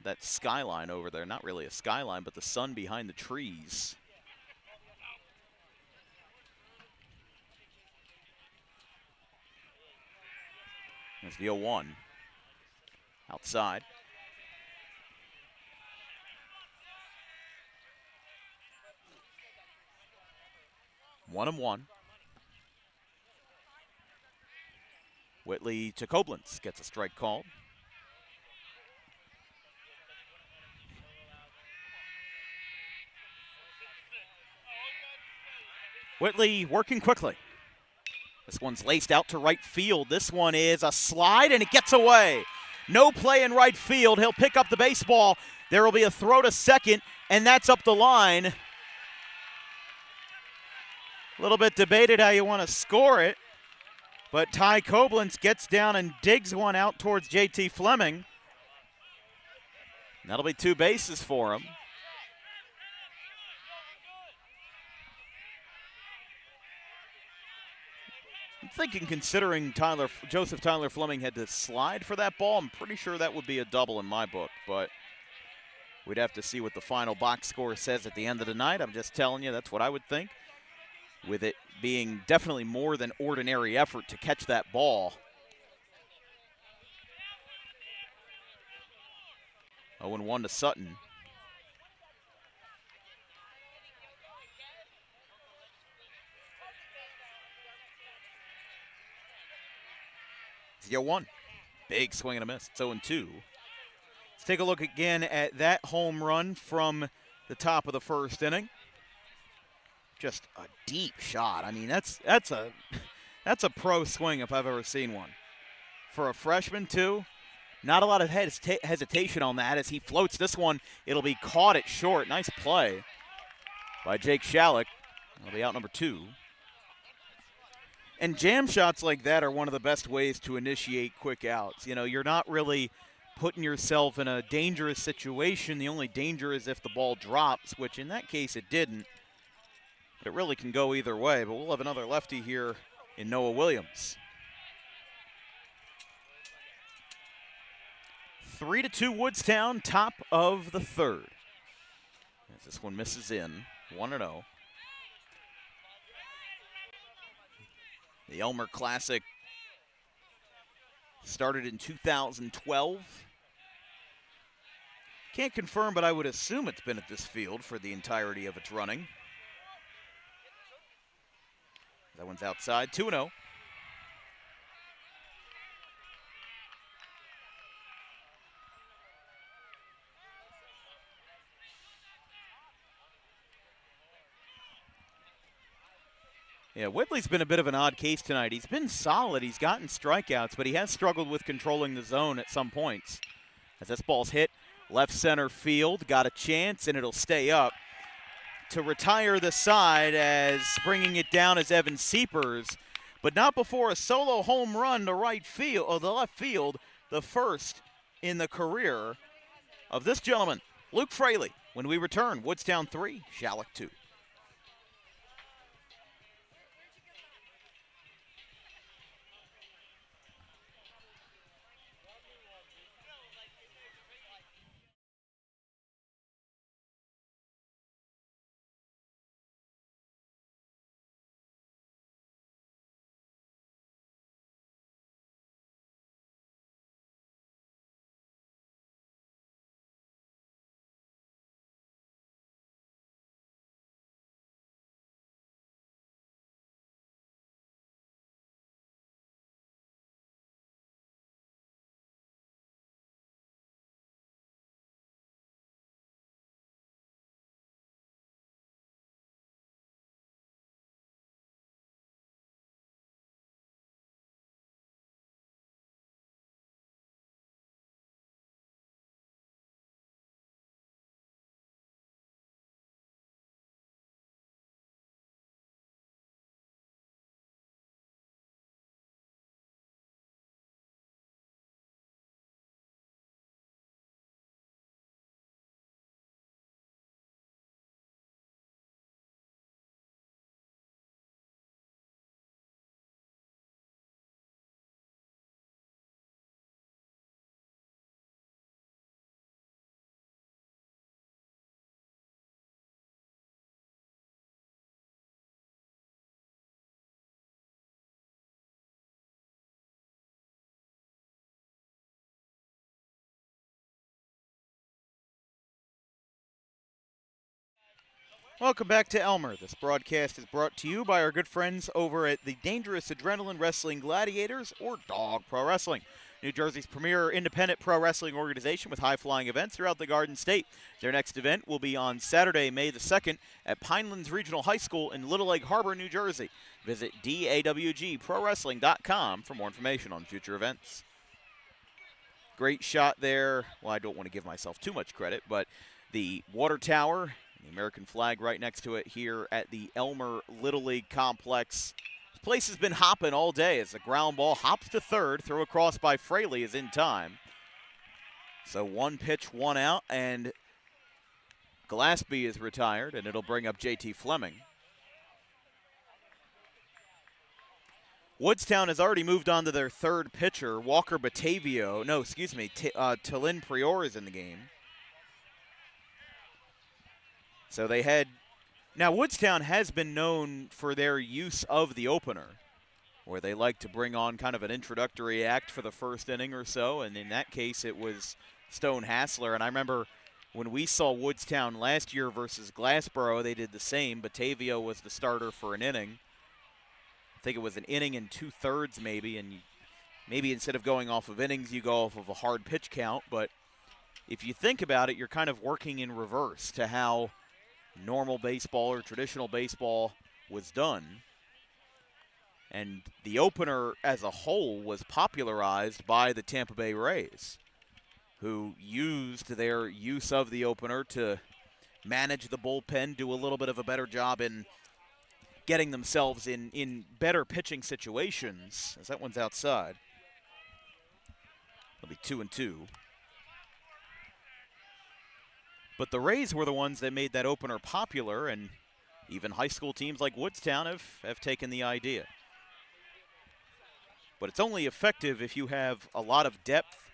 that skyline over there, not really a skyline, but the sun behind the trees. There's the 0-1. Outside. One and one. Whitley to Koblenz gets a strike called. Whitley working quickly. This one's laced out to right field. This one is a slide, and it gets away. No play in right field. He'll pick up the baseball. There will be a throw to second, and that's up the line. A little bit debated how you want to score it, but Ty Koblenz gets down and digs one out towards JT Fleming. That'll be 2 bases for him. I'm thinking, considering Joseph Tyler Fleming had to slide for that ball, I'm pretty sure that would be a double in my book, but we'd have to see what the final box score says at the end of the night. I'm just telling you, that's what I would think, with it being definitely more than ordinary effort to catch that ball. 0-1 to Sutton. It's 0-1. Big swing and a miss. It's 0-2. Let's take a look again at that home run from the top of the first inning. Just a deep shot. I mean, that's a pro swing if I've ever seen one. For a freshman, too, not a lot of hesitation on that as he floats this one. It'll be caught at short. Nice play by Jake Schalick. It'll be out number 2. And jam shots like that are one of the best ways to initiate quick outs. You know, you're not really putting yourself in a dangerous situation. The only danger is if the ball drops, which in that case it didn't. But it really can go either way. But we'll have another lefty here in Noah Williams. 3-2 Woodstown, top of the third. As this one misses in, 1-0. The Elmer Classic started in 2012. Can't confirm, but I would assume it's been at this field for the entirety of its running. That one's outside, 2-0. Yeah, Whitley's been a bit of an odd case tonight. He's been solid. He's gotten strikeouts, but he has struggled with controlling the zone at some points. As this ball's hit left center field, got a chance, and it'll stay up. To retire the side as bringing it down is Evan Seepers, but not before a solo home run to right field, or the left field, the first in the career of this gentleman, Luke Fraley. When we return, Woodstown 3, Schalick 2. Welcome back to Elmer. This broadcast is brought to you by our good friends over at the Dangerous Adrenaline Wrestling Gladiators, or Dog Pro Wrestling, New Jersey's premier independent pro wrestling organization with high-flying events throughout the Garden State. Their next event will be on Saturday, May the 2nd at Pinelands Regional High School in Little Egg Harbor, New Jersey. Visit dawgprowrestling.com for more information on future events. Great shot there. Well, I don't want to give myself too much credit, but the water tower, The American flag right next to it here at the Elmer Little League Complex. This place has been hopping all day as the ground ball hops to third. Throw across by Fraley is in time. So 1 pitch, 1 out, and Glassby is retired, and it'll bring up J.T. Fleming. Woodstown has already moved on to their third pitcher, Walker Batavio. No, excuse me, Talin Prior is in the game. So they had, now Woodstown has been known for their use of the opener, where they like to bring on kind of an introductory act for the first inning or so, and in that case it was Stone Hassler. And I remember when we saw Woodstown last year versus Glassboro, they did the same. Batavio was the starter for an inning. I think it was an inning and 2/3 maybe, and maybe instead of going off of innings, you go off of a hard pitch count. But if you think about it, you're kind of working in reverse to how normal baseball or traditional baseball was done. And the opener as a whole was popularized by the Tampa Bay Rays, who used their use of the opener to manage the bullpen, do a little bit of a better job in getting themselves in better pitching situations, as that one's outside. It'll be 2-2. But the Rays were the ones that made that opener popular, and even high school teams like Woodstown have taken the idea. But it's only effective if you have a lot of depth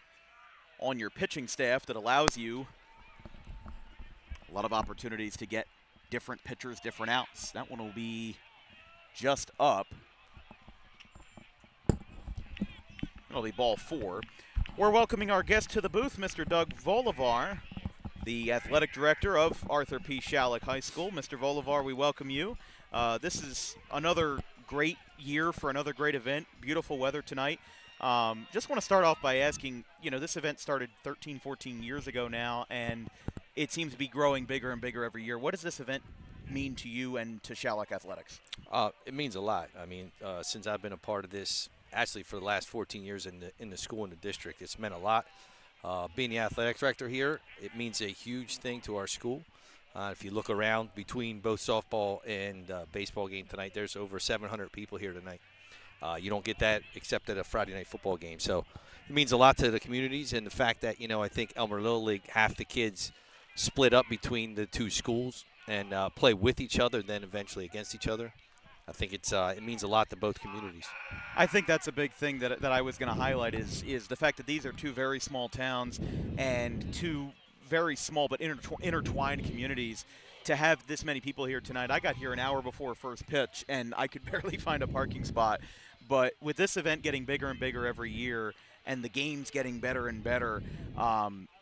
on your pitching staff that allows you a lot of opportunities to get different pitchers, different outs. That one will be just up. It'll be ball 4. We're welcoming our guest to the booth, Mr. Doug Volivar, the athletic director of Arthur P. Schalick High School. Mr. Volivar, we welcome you. This is another great year for another great event. Beautiful weather tonight. Just want to start off by asking, this event started 13, 14 years ago now, and it seems to be growing bigger and bigger every year. What does this event mean to you and to Schalick Athletics? It means a lot. I mean, since I've been a part of this, actually for the last 14 years in the school and the district, it's meant a lot. Being the athletic director here, it means a huge thing to our school. If you look around between both softball and baseball game tonight, there's over 700 people here tonight. You don't get that except at a Friday night football game. So it means a lot to the communities, and the fact that, I think Elmer Little League, half the kids split up between the two schools and play with each other, then eventually against each other. I think it means a lot to both communities. I think that's a big thing that I was going to highlight is the fact that these are two very small towns and two very small but intertwined communities. To have this many people here tonight, I got here an hour before first pitch, and I could barely find a parking spot. But with this event getting bigger and bigger every year and the games getting better and better,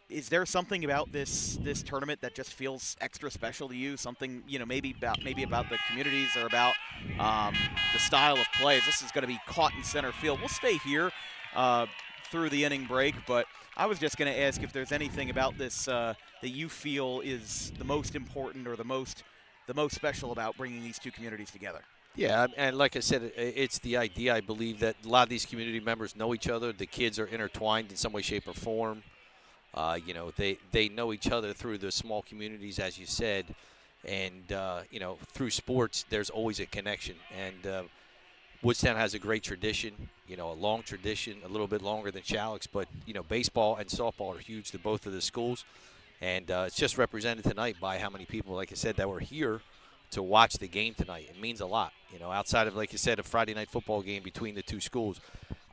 is there something about this tournament that just feels extra special to you? Something, maybe about the communities or about the style of play? This is going to be caught in center field. We'll stay here through the inning break, but I was just going to ask if there's anything about this that you feel is the most important or the most special about bringing these two communities together. Yeah, and like I said, it's the idea, I believe, that a lot of these community members know each other. The kids are intertwined in some way, shape, or form. They know each other through the small communities, as you said, and through sports, there's always a connection. And Woodstown has a great tradition, a long tradition, a little bit longer than Schalick's, but baseball and softball are huge to both of the schools, and it's just represented tonight by how many people, like I said, that were here to watch the game tonight. It means a lot, outside of, like you said, a Friday night football game between the two schools.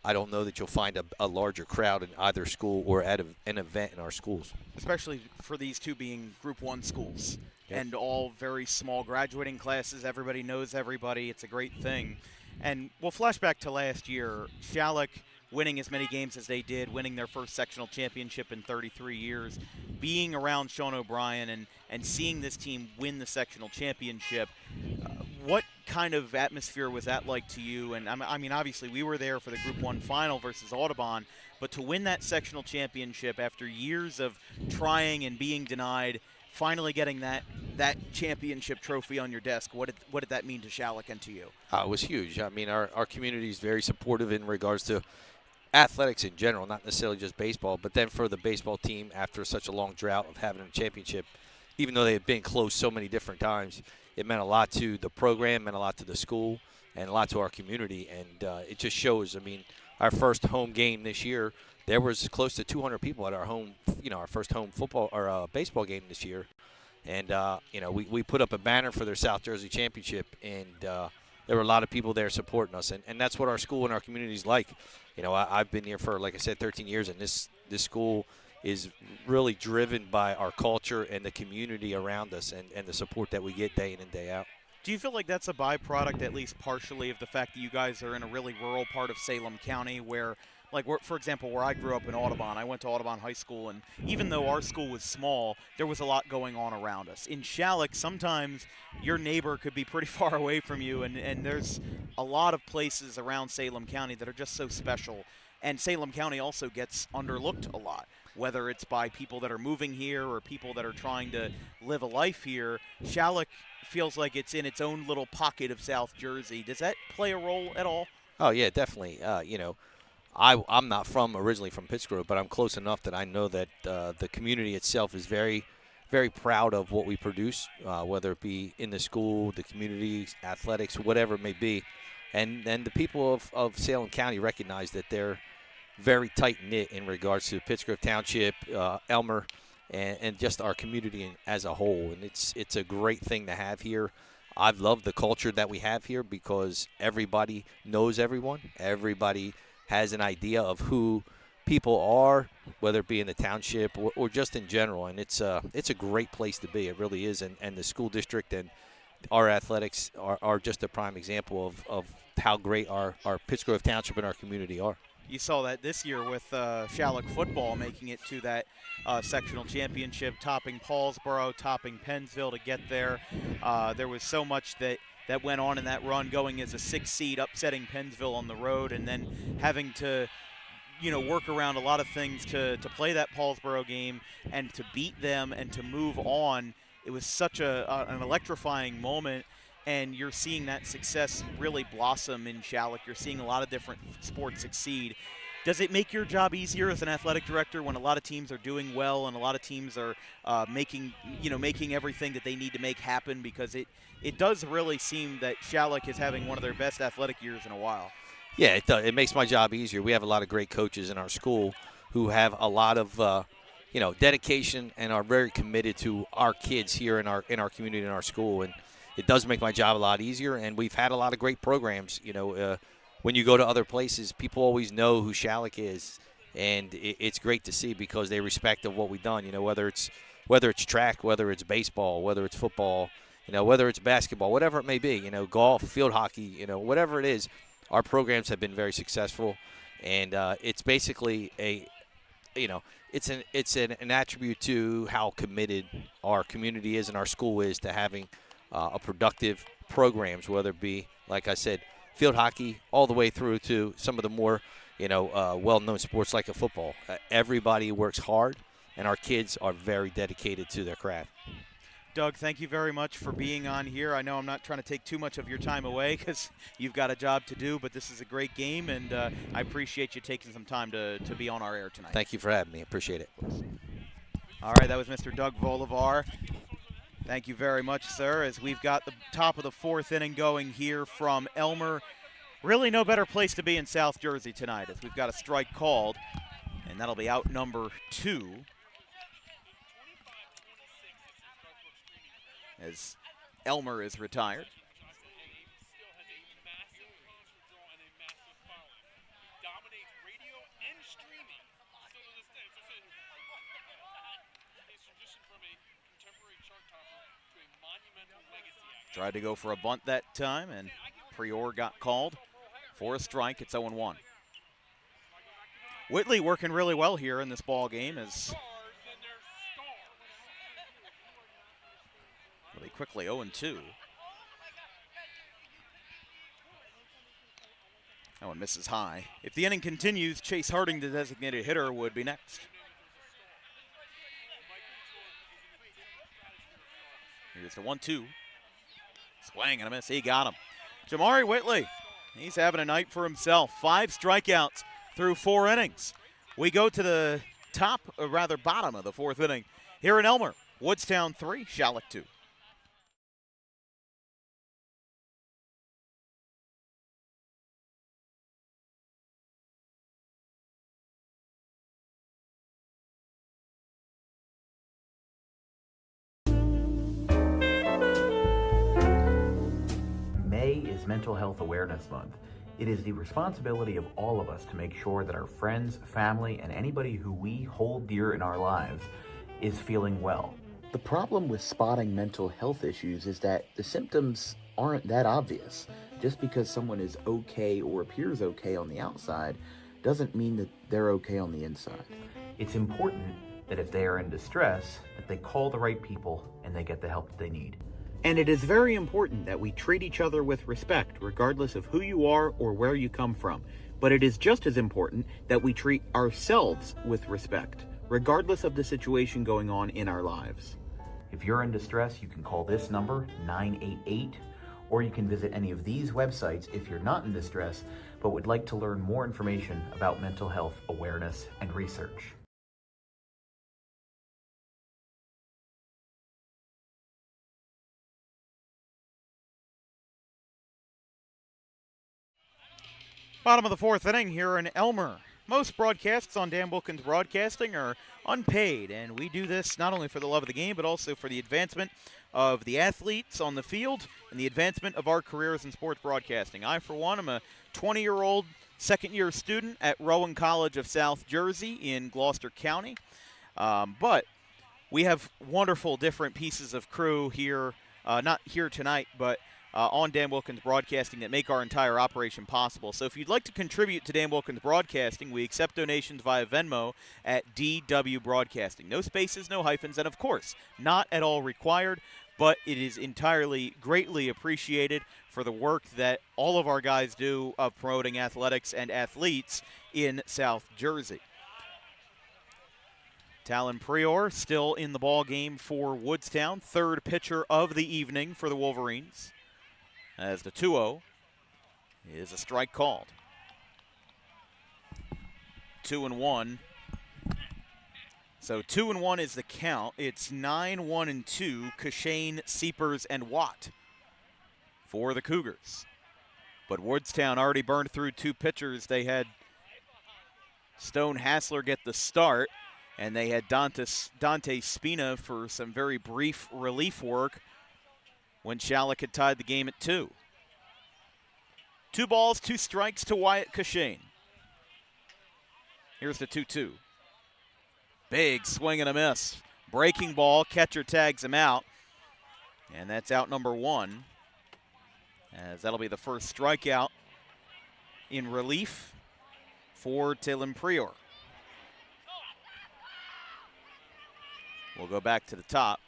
I don't know that you'll find a larger crowd in either school or at an event in our schools. Especially for these two being Group 1 schools. Yep. And all very small graduating classes. Everybody knows everybody. It's a great thing. And we'll flash back to last year. Schalick winning as many games as they did, winning their first sectional championship in 33 years, being around Sean O'Brien and seeing this team win the sectional championship. What kind of atmosphere was that like to you? And I mean, obviously we were there for the Group 1 final versus Audubon, but to win that sectional championship after years of trying and being denied, finally getting that championship trophy on your desk, what did that mean to Schalick and to you? It was huge. I mean, our community is very supportive in regards to athletics in general, not necessarily just baseball, but then for the baseball team, after such a long drought of having a championship, even though they had been close so many different times, it meant a lot to the program, meant a lot to the school, and a lot to our community. And it just shows. I mean, our first home game this year, there was close to 200 people at our home, our first home football or baseball game this year. And, we put up a banner for their South Jersey championship, and there were a lot of people there supporting us. And that's what our school and our community is like. I've been here for, like I said, 13 years, and this school is really driven by our culture and the community around us and the support that we get day in and day out. Do you feel like that's a byproduct, at least partially, of the fact that you guys are in a really rural part of Salem County where, for example, where I grew up in Audubon, I went to Audubon High School, and even though our school was small, there was a lot going on around us. In Schalick, sometimes your neighbor could be pretty far away from you, and there's a lot of places around Salem County that are just so special. And Salem County also gets underlooked a lot, whether it's by people that are moving here or people that are trying to live a life here. Schalick feels like it's in its own little pocket of South Jersey. Does that play a role at all? Oh, yeah, definitely. I'm not originally from Pittsgrove, but I'm close enough that I know that the community itself is very, very proud of what we produce, whether it be in the school, the community, athletics, whatever it may be. And the people of Salem County recognize that they're very tight-knit in regards to Pittsgrove Township, Elmer, and just our community as a whole. And it's a great thing to have here. I've loved the culture that we have here because everybody knows everyone. Everybody has an idea of who people are, whether it be in the township or just in general. And it's a great place to be. It really is. And the school district and our athletics are just a prime example of how great our Pittsgrove Township and our community are. You saw that this year with Schalick football making it to that sectional championship, topping Paulsboro, topping Pennsville to get there. There was so much that went on in that run, going as a 6 seed, upsetting Pennsville on the road, and then having to work around a lot of things to play that Paulsboro game and to beat them and to move on. It was such an electrifying moment. And you're seeing that success really blossom in Schalick. You're seeing a lot of different sports succeed. Does it make your job easier as an athletic director when a lot of teams are doing well and a lot of teams are making everything that they need to make happen? Because it does really seem that Schalick is having one of their best athletic years in a while. Yeah, it does. It makes my job easier. We have a lot of great coaches in our school who have a lot of dedication and are very committed to our kids here in our community and our school. And it does make my job a lot easier, and we've had a lot of great programs. When you go to other places, people always know who Schalick is, and it's great to see because they respect of what we've done. Whether it's track, whether it's baseball, whether it's football, whether it's basketball, whatever it may be. Golf, field hockey, whatever it is, our programs have been very successful, and it's basically it's an attribute to how committed our community is and our school is to having a productive programs, whether it be, like I said, field hockey, all the way through to some of the more, well-known sports like a football. Everybody works hard, and our kids are very dedicated to their craft. Doug, thank you very much for being on here. I know I'm not trying to take too much of your time away because you've got a job to do, but this is a great game, and I appreciate you taking some time to be on our air tonight. Thank you for having me. Appreciate it. All right, that was Mr. Doug Volivar. Thank you very much, sir, as we've got the top of the 4th inning going here from Elmer. Really no better place to be in South Jersey tonight as we've got a strike called, and that'll be out number 2. As Elmer is retired. Tried to go for a bunt that time, and Prior got called for a strike. It's 0-1. Whitley working really well here in this ball game as really quickly 0-2. That one misses high. If the inning continues, Chase Harding, the designated hitter, would be next. Here's the 1-2. Swing and a miss. He got him. Jamari Whitley, he's having a night for himself. 5 strikeouts through 4 innings. We go to the bottom of the fourth inning here in Elmer. Woodstown 3, Schalick 2. May is Mental Health Awareness Month. It is the responsibility of all of us to make sure that our friends, family, and anybody who we hold dear in our lives is feeling well. The problem with spotting mental health issues is that the symptoms aren't that obvious. Just because someone is okay or appears okay on the outside doesn't mean that they're okay on the inside. It's important that if they are in distress, that they call the right people and they get the help that they need. And it is very important that we treat each other with respect, regardless of who you are or where you come from. But it is just as important that we treat ourselves with respect, regardless of the situation going on in our lives. If you're in distress, you can call this number, 988, or you can visit any of these websites if you're not in distress, but would like to learn more information about mental health awareness and research. Bottom of the fourth inning here in Elmer. Most broadcasts on Dan Wilkins Broadcasting are unpaid, and we do this not only for the love of the game, but also for the advancement of the athletes on the field and the advancement of our careers in sports broadcasting. I, for one, am a 20-year-old second-year student at Rowan College of South Jersey in Gloucester County. But we have wonderful different pieces of crew here, not here tonight, but on Dan Wilkins Broadcasting that make our entire operation possible. So if you'd like to contribute to Dan Wilkins Broadcasting, we accept donations via Venmo at DW Broadcasting. No spaces, no hyphens, and of course, not at all required, but it is entirely greatly appreciated for the work that all of our guys do of promoting athletics and athletes in South Jersey. Talon Prior still in the ball game for Woodstown, third pitcher of the evening for the Wolverines, as the 2-0 is a strike called. 2-1. So 2-1 is the count. It's 9-1-2, Kashane, Seepers, and Watt for the Cougars. But Woodstown already burned through two pitchers. They had Stone Hassler get the start, and they had Dante Spina for some very brief relief work when Schalick had tied the game at 2. 2 balls, 2 strikes to Wyatt Kashane. Here's the 2-2. Big swing and a miss. Breaking ball, catcher tags him out. And that's out number 1, as that'll be the first strikeout in relief for Talon Prior. We'll go back to the top.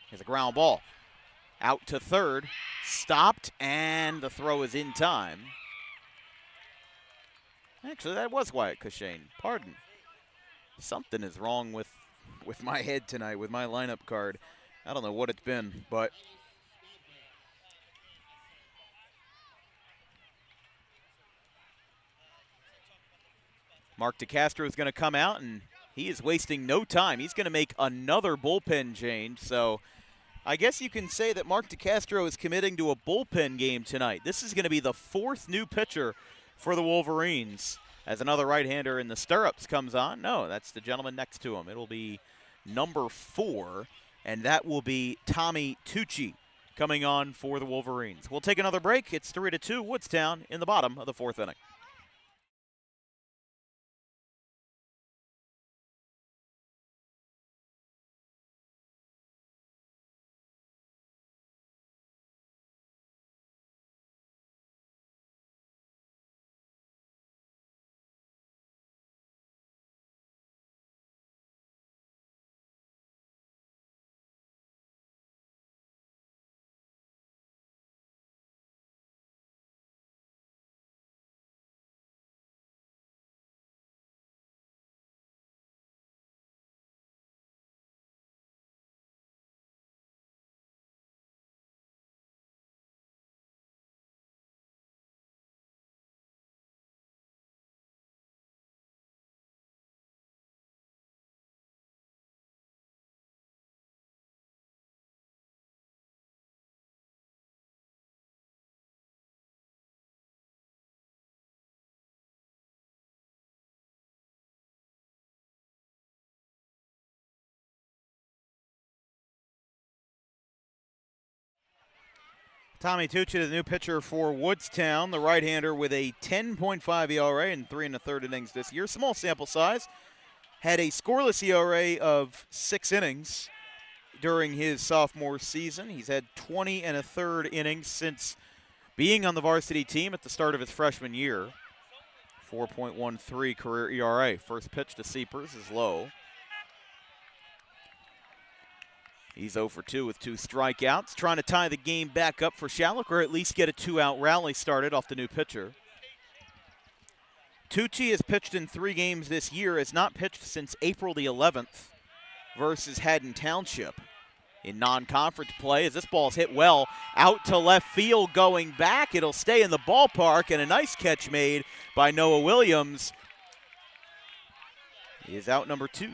Here's a ground ball. Out to third. Stopped, and the throw is in time. Actually, that was Wyatt Kashane. Pardon. Something is wrong with my head tonight, with my lineup card. I don't know what it's been, but Mark DeCastro is going to come out, and he is wasting no time. He's going to make another bullpen change. So I guess you can say that Mark DeCastro is committing to a bullpen game tonight. This is going to be the 4th new pitcher for the Wolverines, as another right-hander in the stirrups comes on. No, that's the gentleman next to him. It'll be number 4, and that will be Tommy Tucci coming on for the Wolverines. We'll take another break. It's 3-2 Woodstown in the bottom of the 4th inning. Tommy Tucci, the new pitcher for Woodstown, the right-hander with a 10.5 ERA in 3 1/3 innings this year. Small sample size. Had a scoreless ERA of 6 innings during his sophomore season. He's had 20 1/3 innings since being on the varsity team at the start of his freshman year. 4.13 career ERA. First pitch to Seepers is low. He's 0 for 2 with 2 strikeouts, trying to tie the game back up for Schalick, or at least get a 2-out rally started off the new pitcher. Tucci has pitched in 3 games this year, has not pitched since April the 11th versus Haddon Township in non-conference play. As this ball's hit well out to left field going back, it'll stay in the ballpark, and a nice catch made by Noah Williams. He is out number 2.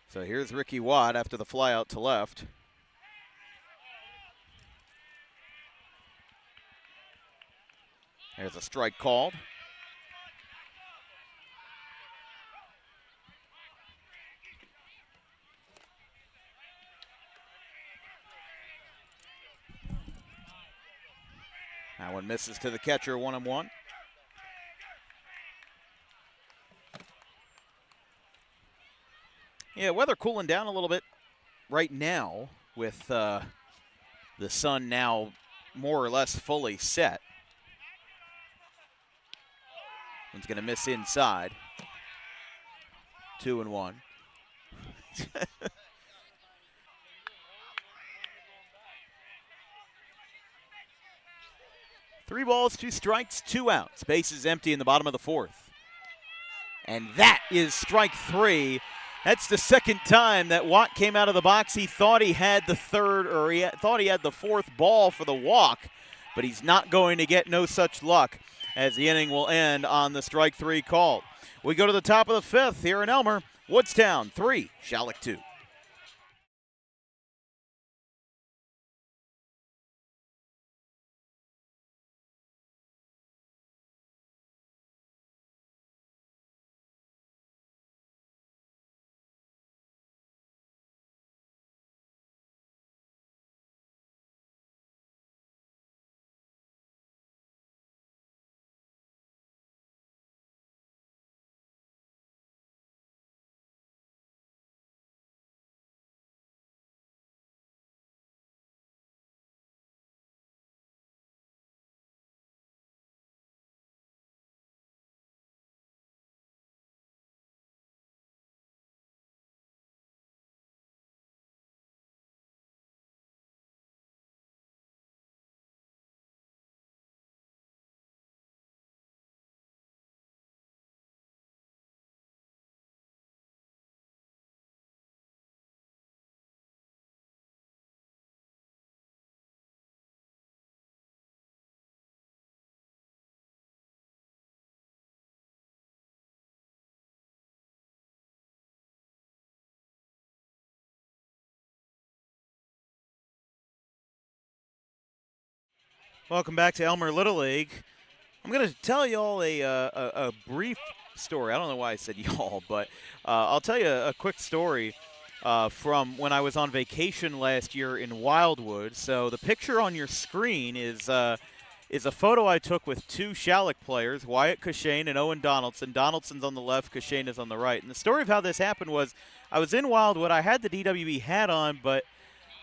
So here's Ricky Watt after the fly out to left. There's a strike called. That one misses to the catcher, 1-1. Yeah, weather cooling down a little bit right now with the sun now more or less fully set. One's going to miss inside. 2-1. 3 balls, 2 strikes, 2 outs. Bases empty in the bottom of the 4th. And that is strike 3. That's the second time that Watt came out of the box. He thought he had the thought he had the 4th ball for the walk, but he's not going to get no such luck as the inning will end on the strike 3 call. We go to the top of the 5th here in Elmer. Woodstown 3, Schalick 2. Welcome back to Elmer Little League. I'm going to tell y'all a brief story. I don't know why I said y'all, but I'll tell you a quick story from when I was on vacation last year in Wildwood. So the picture on your screen is a photo I took with 2 Schalick players, Wyatt Cushane and Owen Donaldson. Donaldson's on the left, Cushane is on the right. And the story of how this happened was I was in Wildwood. I had the DWB hat on, but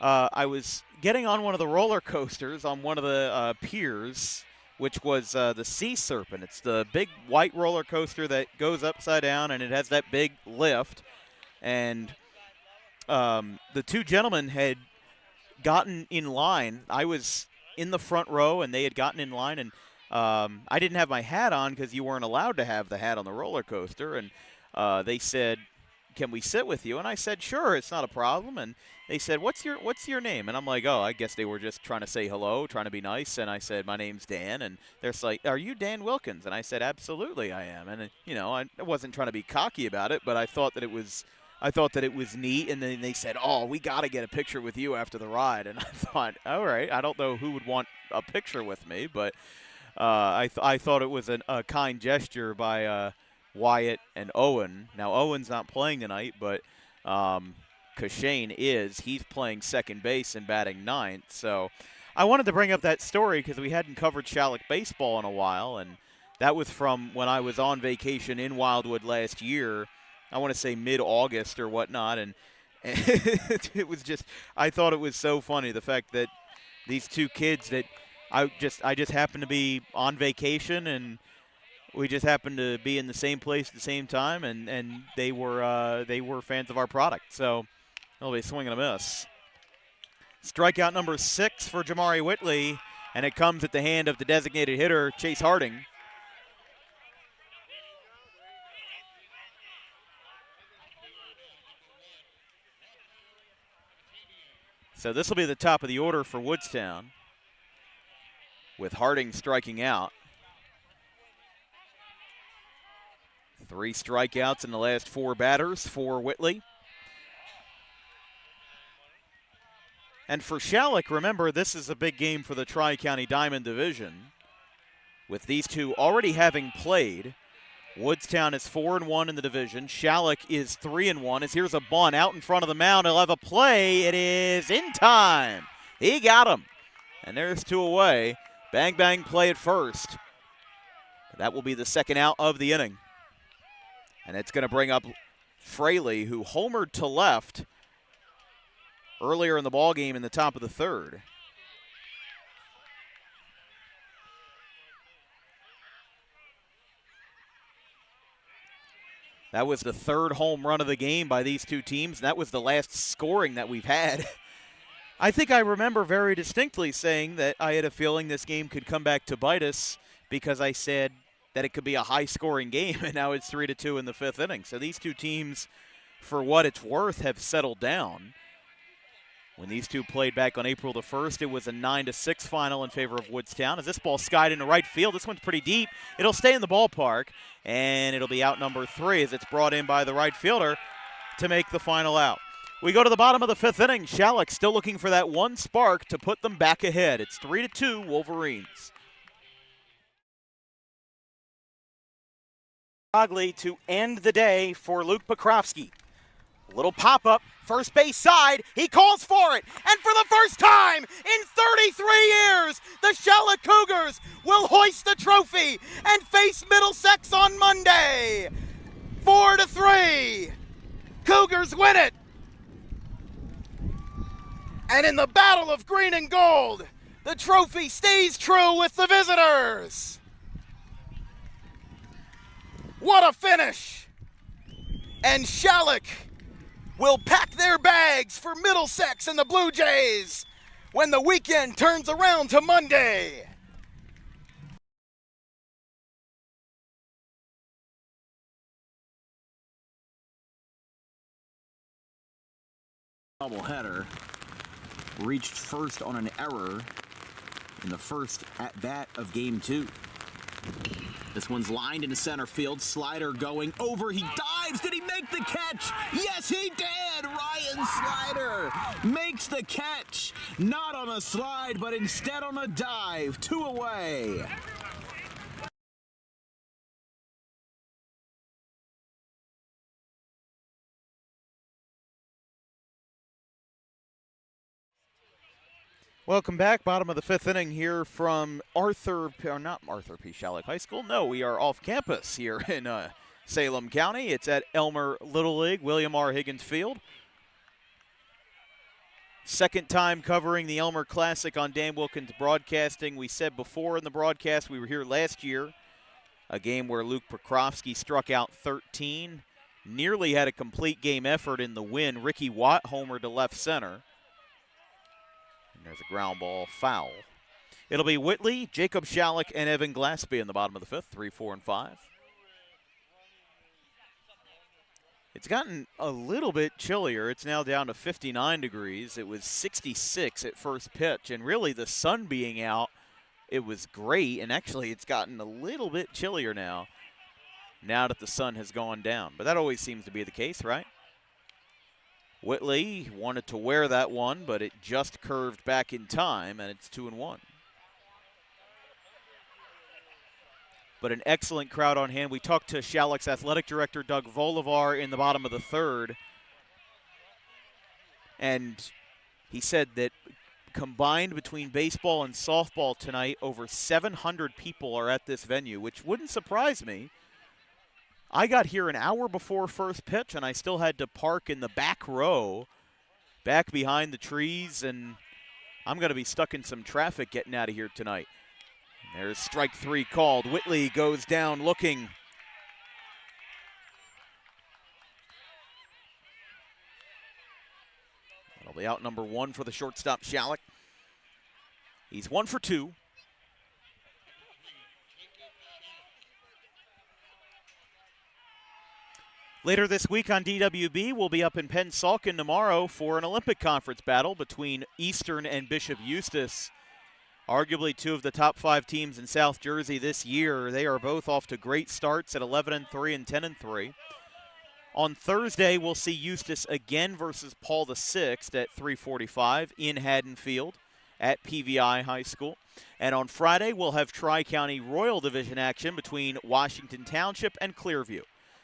I was getting on one of the roller coasters on one of the piers, which was the Sea Serpent. It's the big white roller coaster that goes upside down, and it has that big lift. And the 2 gentlemen had gotten in line. I was in the front row, and they had gotten in line, and I didn't have my hat on because you weren't allowed to have the hat on the roller coaster. And they said, "Can we sit with you?" And I said, "Sure, it's not a problem." And they said, "What's your name?" And I'm like, "Oh, I guess they were just trying to say hello, trying to be nice." And I said, "My name's Dan." And they're like, "Are you Dan Wilkins?" And I said, "Absolutely, I am." And I wasn't trying to be cocky about it, but I thought that it was I thought that it was neat, and then they said, "Oh, we got to get a picture with you after the ride." And I thought, all right, I don't know who would want a picture with me, but I thought it was a kind gesture by Wyatt and Owen. Now, Owen's not playing tonight, but Kashane is. He's playing second base and batting ninth. So I wanted to bring up that story because we hadn't covered Schalick baseball in a while, and that was from when I was on vacation in Wildwood last year. I want to say mid-August or whatnot, and it was just, I thought it was so funny, the fact that these two kids that I just happened to be on vacation, and we just happened to be in the same place at the same time, and they were fans of our product. So they'll be swing and a miss. Strikeout number 6 for Jamari Whitley, and it comes at the hand of the designated hitter, Chase Harding. So this will be the top of the order for Woodstown, with Harding striking out. 3 strikeouts in the last 4 batters for Whitley. And for Schalick, remember, this is a big game for the Tri-County Diamond Division. With these two already having played, Woodstown is 4-1 in the division. Schalick is 3-1. As here's a bunt out in front of the mound. He'll have a play. It is in time. He got him. And there's 2 away. Bang, bang play at first. That will be the second out of the inning. And it's going to bring up Fraley, who homered to left earlier in the ballgame in the top of the 3rd. That was the 3rd home run of the game by these two teams, and that was the last scoring that we've had. I think I remember very distinctly saying that I had a feeling this game could come back to bite us because I said that it could be a high-scoring game, and now it's 3-2 in the 5th inning. So these two teams, for what it's worth, have settled down. When these two played back on April the 1st, it was a 9-6 final in favor of Woodstown. As this ball skied into right field, this one's pretty deep. It'll stay in the ballpark, and it'll be out number 3 as it's brought in by the right fielder to make the final out. We go to the bottom of the 5th inning. Schalick still looking for that one spark to put them back ahead. It's 3-2 Wolverines. To end the day for Luke Pokrovsky. Little pop-up, first base side, he calls for it, and for the first time in 33 years, the Schalick Cougars will hoist the trophy and face Middlesex on Monday. 4-3, Cougars win it. And in the battle of green and gold, the trophy stays true with the visitors. What a finish! And Schalick will pack their bags for Middlesex and the Blue Jays when the weekend turns around to Monday. Doubleheader reached first on an error in the first at-bat of Game 2. This one's lined into center field. Slider going over. He dives. Did he make the catch? Yes, he did. Ryan Slider makes the catch. Not on a slide, but instead on a dive. 2 away. Welcome back. Bottom of the 5th inning here from not Arthur P. Schalick High School. No, we are off campus here in Salem County. It's at Elmer Little League, William R. Higgins Field. Second time covering the Elmer Classic on Dan Wilkins Broadcasting. We said before in the broadcast we were here last year, a game where Luke Pokrovsky struck out 13. Nearly had a complete game effort in the win. Ricky Watt homered to left center. There's a ground ball foul. It'll be Whitley, Jacob Schalick, and Evan Glaspie in the bottom of the 5th, 3, 4, and 5. It's gotten a little bit chillier. It's now down to 59 degrees. It was 66 at first pitch, and really the sun being out, it was great, and actually it's gotten a little bit chillier now that the sun has gone down. But that always seems to be the case, right? Whitley wanted to wear that one, but it just curved back in time, and it's 2-1. But an excellent crowd on hand. We talked to Schalick's athletic director, Doug Volivar, in the bottom of the third, and he said that combined between baseball and softball tonight, over 700 people are at this venue, which wouldn't surprise me. I got here an hour before first pitch, and I still had to park in the back row, back behind the trees, and I'm going to be stuck in some traffic getting out of here tonight. There's strike 3 called. Whitley goes down looking. That'll be out number 1 for the shortstop, Schalick. He's 1 for 2. Later this week on DWB, we'll be up in Pennsauken tomorrow for an Olympic Conference battle between Eastern and Bishop Eustace. Arguably 2 of the top 5 teams in South Jersey this year. They are both off to great starts at 11-3 and 10-3. On Thursday, we'll see Eustace again versus Paul VI at 3:45 in Haddonfield at PVI High School. And on Friday, we'll have Tri-County Royal Division action between Washington Township and Clearview.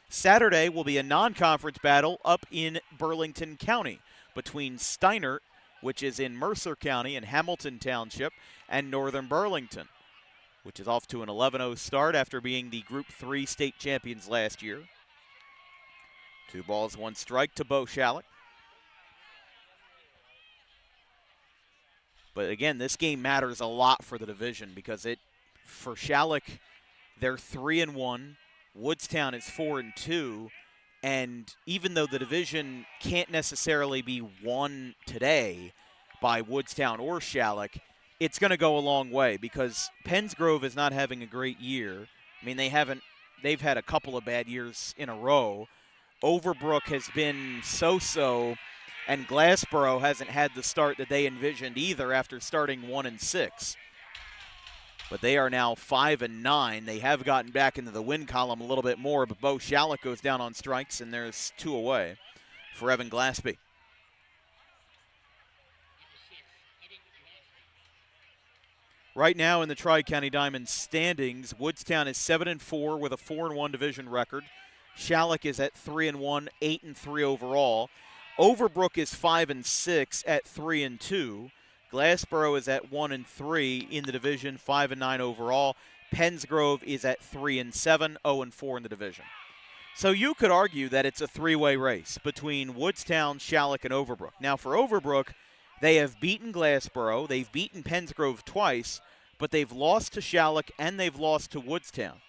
Saturday will be a non-conference battle up in Burlington County between Steinert, which is in Mercer County, and Hamilton Township, and Northern Burlington, which is off to an 11-0 start after being the Group 3 state champions last year. 2 balls, 1 strike to Bo Schalick. But again, this game matters a lot for the division because for Schalick, they're 3-1. Woodstown is 4-2. And even though the division can't necessarily be won today by Woodstown or Schalick, it's going to go a long way because Pennsgrove is not having a great year. I mean, they've had a couple of bad years in a row. Overbrook has been so-so, and Glassboro hasn't had the start that they envisioned either after starting 1-6. But they are now 5-9. They have gotten back into the win column a little bit more, but Bo Schalick goes down on strikes, and there's 2 away for Evan Glaspie. Right now in the Tri-County Diamonds standings, Woodstown is 7-4 with a 4-1 division record. Schalick is at 3-1, 8-3 overall. Overbrook is 5-6 at 3-2. Glassboro is at 1-3 in the division, 5-9 overall. Pennsgrove is at 3-7, 0-4 in the division. So you could argue that it's a 3-way race between Woodstown, Schalick, and Overbrook. Now for Overbrook, they have beaten Glassboro, they've beaten Pennsgrove twice, but they've lost to Schalick and they've lost to Woodstown.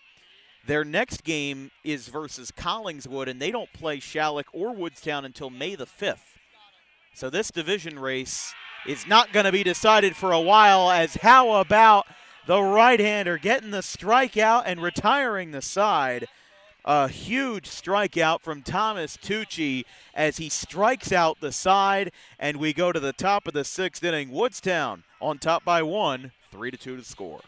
Their next game is versus Collingswood, and they don't play Schalick or Woodstown until May the 5th. So this division race is not going to be decided for a while, as how about the right-hander getting the strikeout and retiring the side. A huge strikeout from Thomas Tucci as he strikes out the side, and we go to the top of the 6th inning. Woodstown on top by 1, 3-2 to score.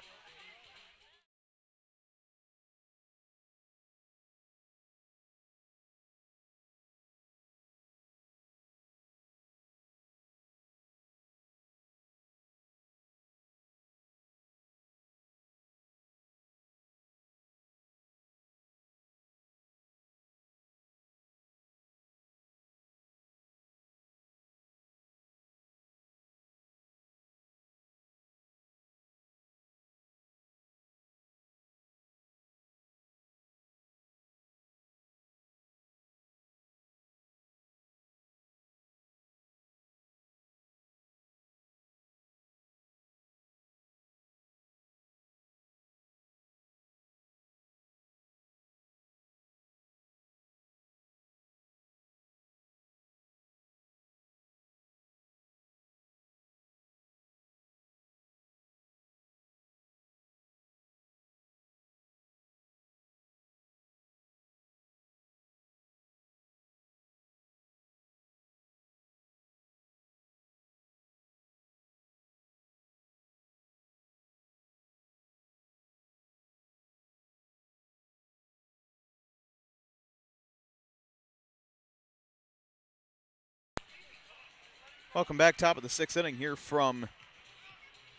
Welcome back, top of the sixth inning here from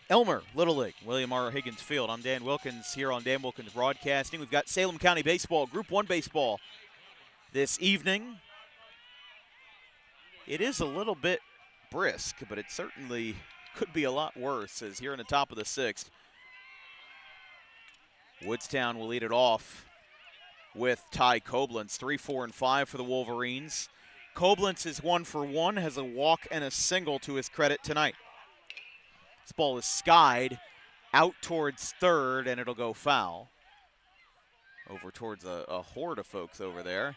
Elmer Little League, William R. Higgins Field. I'm Dan Wilkins here on Dan Wilkins Broadcasting. We've got Salem County Baseball, Group 1 baseball this evening. It is a little bit brisk, but it certainly could be a lot worse, as here in the top of the sixth, Woodstown will lead it off with Ty Koblenz. 3, 4, and 5 for the Wolverines. Koblenz is 1 for 1, has a walk and a single to his credit tonight. This ball is skied out towards third, and it'll go foul. Over towards a horde of folks over there.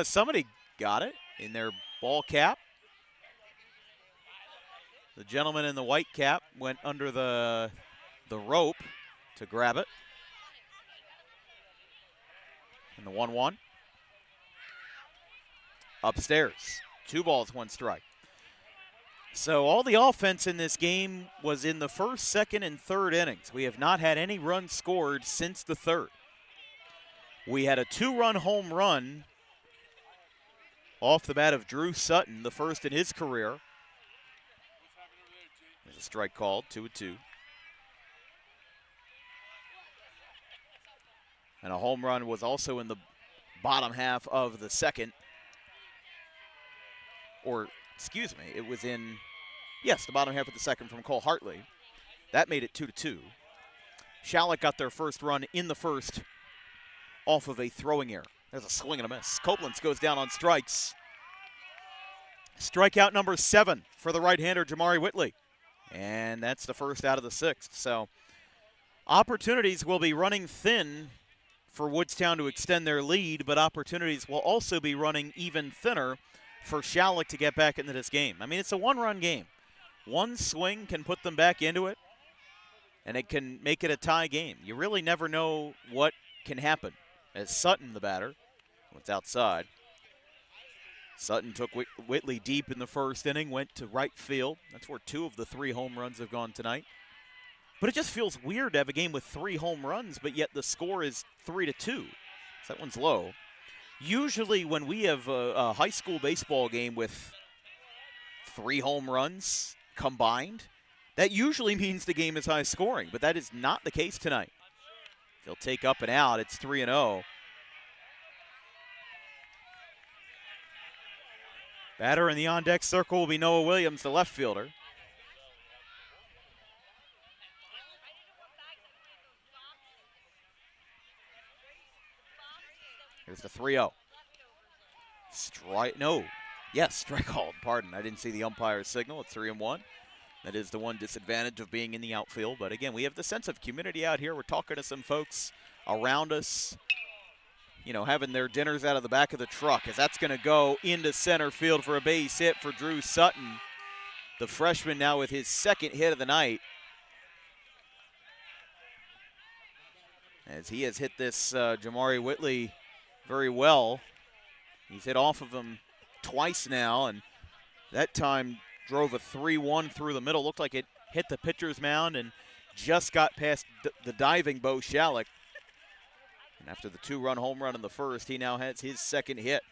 Somebody got it in their ball cap. The gentleman in the white cap went under the rope to grab it. And the 1-1. Upstairs. 2 balls, 1 strike. So all the offense in this game was in the first, second, and third innings. We have not had any runs scored since the third. We had a 2-run home run off the bat of Drew Sutton, the first in his career. There's a strike called, 2-2. And a home run was also in the bottom half of the second. Or, excuse me, it was in, yes, the bottom half of the second from Cole Hartley. That made it 2-2. Schalick got their first run in the first off of a throwing error. There's a swing and a miss. Koblenz goes down on strikes. Strikeout number 7 for the right-hander, Jamari Whitley. And that's the first out of the sixth. So opportunities will be running thin for Woodstown to extend their lead, but opportunities will also be running even thinner for Schalick to get back into this game. I mean, it's a 1-run game. One swing can put them back into it, and it can make it a tie game. You really never know what can happen. As Sutton, the batter, went outside. Sutton took Whitley deep in the first inning, went to right field. That's where 2 of the 3 home runs have gone tonight. But it just feels weird to have a game with 3 home runs, but yet the score is 3-2. So that one's low. Usually when we have a high school baseball game with 3 home runs combined, that usually means the game is high scoring, but that is not the case tonight. They'll take up and out. It's 3-0. Batter in the on-deck circle will be Noah Williams, the left fielder. Here's the 3-0. Strike, no. Yes, strike called. Pardon, I didn't see the umpire's signal. It's 3-1. That is the one disadvantage of being in the outfield. But again, we have the sense of community out here. We're talking to some folks around us, you know, having their dinners out of the back of the truck, as that's going to go into center field for a base hit for Drew Sutton, the freshman now with his second hit of the night. As he has hit this Jamari Whitley very well. He's hit off of him twice now, and that time drove a 3-1 through the middle. Looked like it hit the pitcher's mound and just got past the diving Bo Schalick. And after the 2-run home run in the first, he now has his second hit.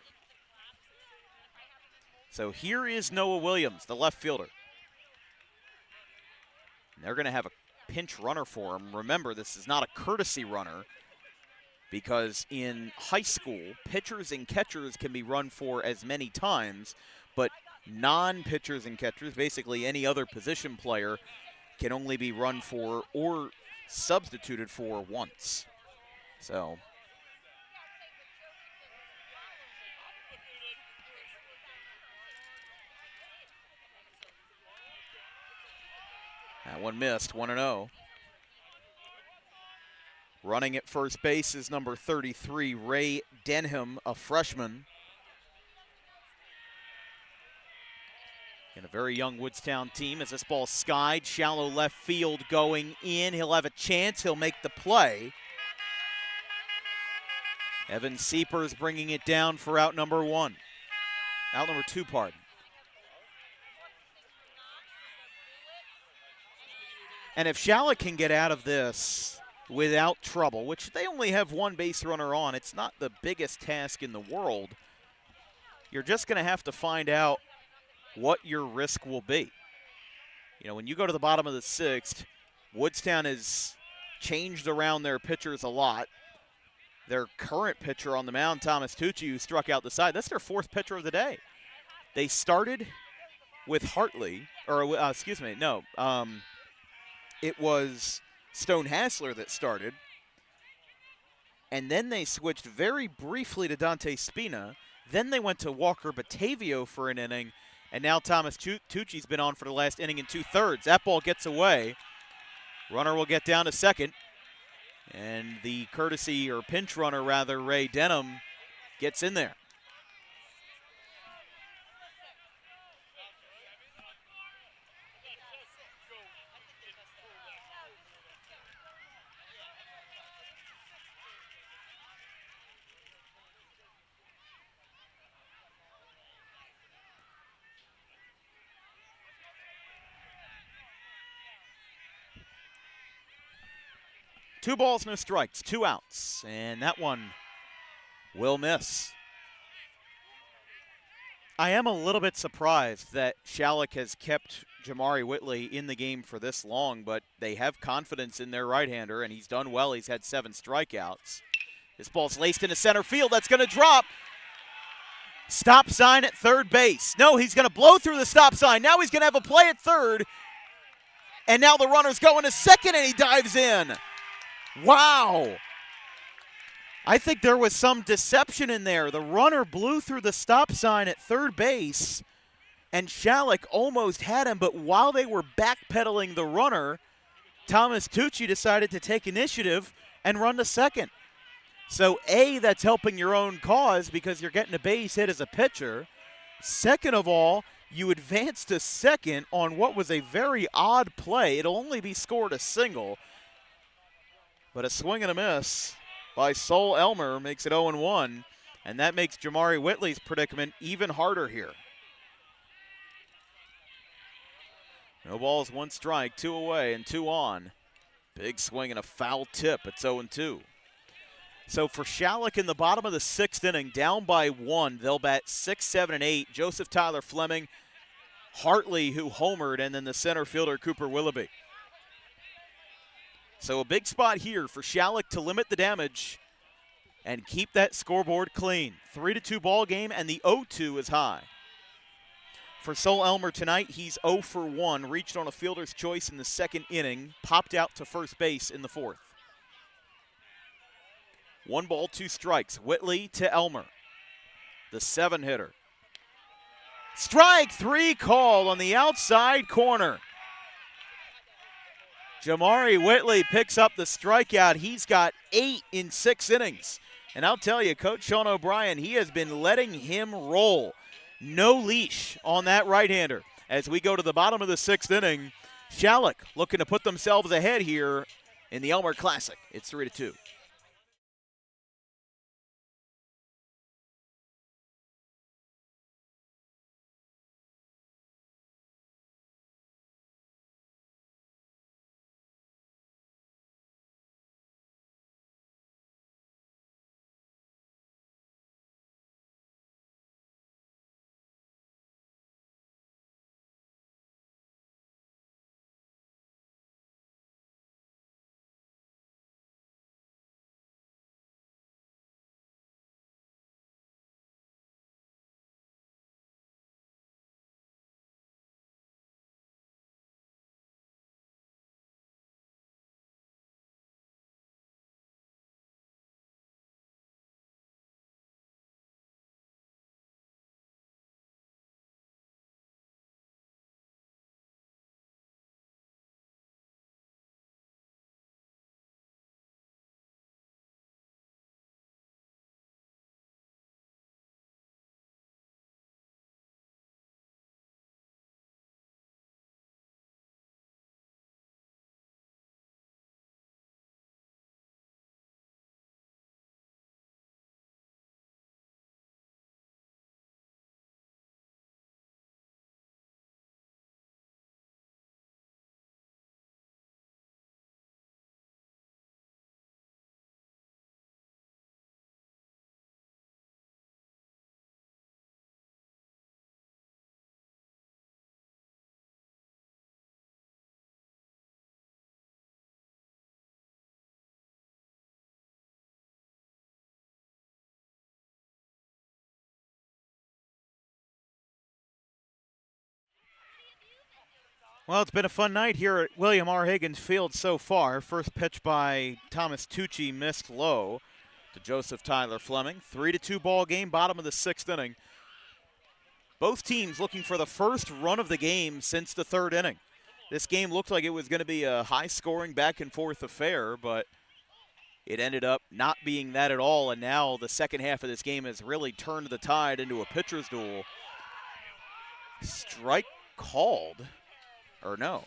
So here is Noah Williams, the left fielder. And they're going to have a pinch runner for him. Remember, this is not a courtesy runner, because in high school, pitchers and catchers can be run for as many times, but non-pitchers and catchers, basically any other position player, can only be run for or substituted for once. So that one missed, 1-0. Running at first base is number 33, Ray Denham, a freshman. And a very young Woodstown team as this ball skied. Shallow left field going in. He'll have a chance. He'll make the play. Evan Seepers bringing it down for out number 1. Out number 2, pardon. And if Schalick can get out of this without trouble, which they only have 1 base runner on, it's not the biggest task in the world. You're just going to have to find out what your risk will be. You know, when you go to the bottom of the 6th, Woodstown has changed around their pitchers a lot. Their current pitcher on the mound, Thomas Tucci, who struck out the side, that's their 4th pitcher of the day. They started with Hartley, it was Stone Hassler that started. And then they switched very briefly to Dante Spina. Then they went to Walker Batavio for an inning. And now Thomas Tucci's been on for the last inning and 2/3. That ball gets away. Runner will get down to second. And the courtesy, or pinch runner rather, Ray Denham gets in there. Two balls, no strikes, 2 outs, and that one will miss. I am a little bit surprised that Schalick has kept Jamari Whitley in the game for this long, but they have confidence in their right-hander, and he's done well. He's had 7 strikeouts. This ball's laced into center field. That's going to drop. Stop sign at third base. No, he's going to blow through the stop sign. Now he's going to have a play at third, and now the runner's going to second, and he dives in. Wow. I think there was some deception in there. The runner blew through the stop sign at third base, and Schalick almost had him, but while they were backpedaling the runner, Thomas Tucci decided to take initiative and run to second. So, A, that's helping your own cause because you're getting a base hit as a pitcher. Second of all, you advance to second on what was a very odd play. It'll only be scored a single. But a swing and a miss by Sol Elmer makes it 0-1, and that makes Jamari Whitley's predicament even harder here. No balls, 1 strike, 2 away, and 2 on. Big swing and a foul tip. It's 0-2. So for Schalick in the bottom of the 6th inning, down by 1, they'll bat 6, 7, and 8. Joseph Tyler Fleming, Hartley, who homered, and then the center fielder, Cooper Willoughby. So a big spot here for Schalick to limit the damage and keep that scoreboard clean. 3-2 ball game, and the 0-2 is high. For Sol Elmer tonight, he's 0 for 1, reached on a fielder's choice in the 2nd inning, popped out to first base in the 4th. 1 ball, 2 strikes. Whitley to Elmer, the 7-hitter. Strike 3 call on the outside corner. Jamari Whitley picks up the strikeout. He's got 8 in 6 innings. And I'll tell you, Coach Sean O'Brien, he has been letting him roll. No leash on that right-hander. As we go to the bottom of the 6th inning, Schalick looking to put themselves ahead here in the Elmer Classic. It's 3-2. Well, it's been a fun night here at William R. Higgins Field so far. First pitch by Thomas Tucci missed low to Joseph Tyler Fleming. 3-2 ball game, bottom of the 6th inning. Both teams looking for the first run of the game since the 3rd inning. This game looked like it was going to be a high-scoring back-and-forth affair, but it ended up not being that at all, and now the second half of this game has really turned the tide into a pitcher's duel. Strike called. Or no,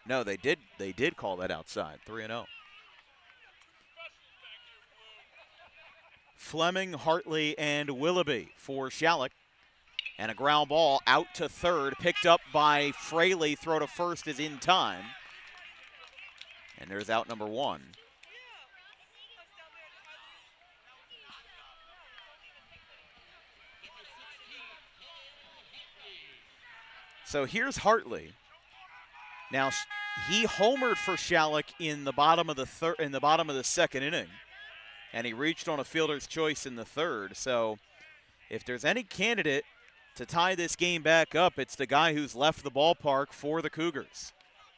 they did call that outside. 3-0. Fleming, Hartley, and Willoughby for Schalick. And a ground ball out to third, picked up by Fraley. Throw to first is in time. And there's out number 1. So here's Hartley. Now he homered for Schalick in the bottom of the 2nd inning, and he reached on a fielder's choice in the 3rd. So if there's any candidate to tie this game back up, it's the guy who's left the ballpark for the Cougars.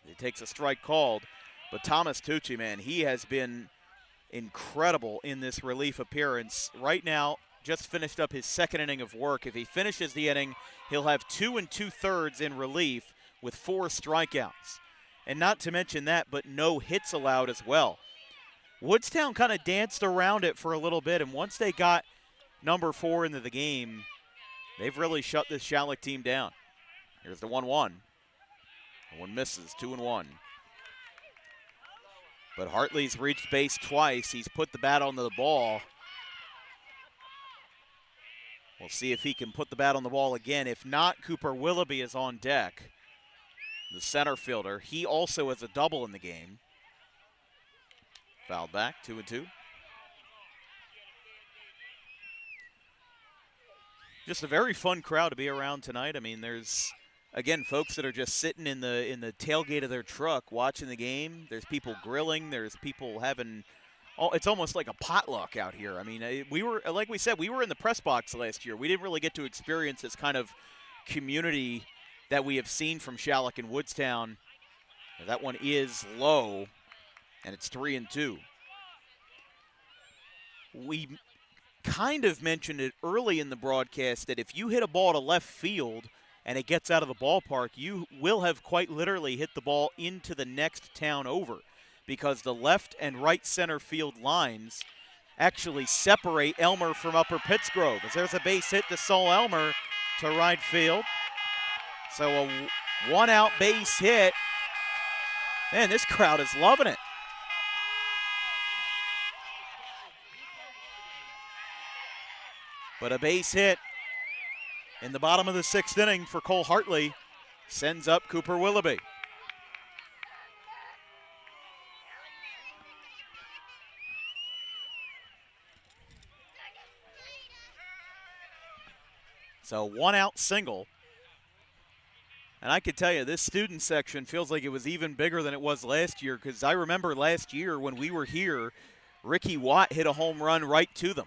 He takes a strike called, but Thomas Tucci, man, he has been incredible in this relief appearance. Right now, just finished up his 2nd inning of work. If he finishes the inning, he'll have 2 2/3 in relief with 4 strikeouts. And not to mention that, but no hits allowed as well. Woodstown kind of danced around it for a little bit, and once they got number 4 into the game, they've really shut this Schalick team down. Here's the 1-1. One misses, 2-1. But Hartley's reached base twice. He's put the bat on the ball. We'll see if he can put the bat on the ball again. If not, Cooper Willoughby is on deck. The center fielder, he also has a double in the game. Fouled back, 2-2. Just a very fun crowd to be around tonight. I mean, there's, again, folks that are just sitting in the tailgate of their truck watching the game. There's people grilling. There's people having, it's almost like a potluck out here. I mean, we were, like we said, we were in the press box last year. We didn't really get to experience this kind of community that we have seen from Schalick and Woodstown. That one is low, and it's 3-2. We kind of mentioned it early in the broadcast that if you hit a ball to left field and it gets out of the ballpark, you will have quite literally hit the ball into the next town over, because the left and right center field lines actually separate Elmer from Upper Pittsgrove. As there's a base hit to Sol Elmer to right field. So a 1-out base hit. Man, this crowd is loving it. But a base hit in the bottom of the 6th inning for Cole Hartley sends up Cooper Willoughby. So 1-out single. And I can tell you, this student section feels like it was even bigger than it was last year, because I remember last year when we were here, Ricky Watt hit a home run right to them.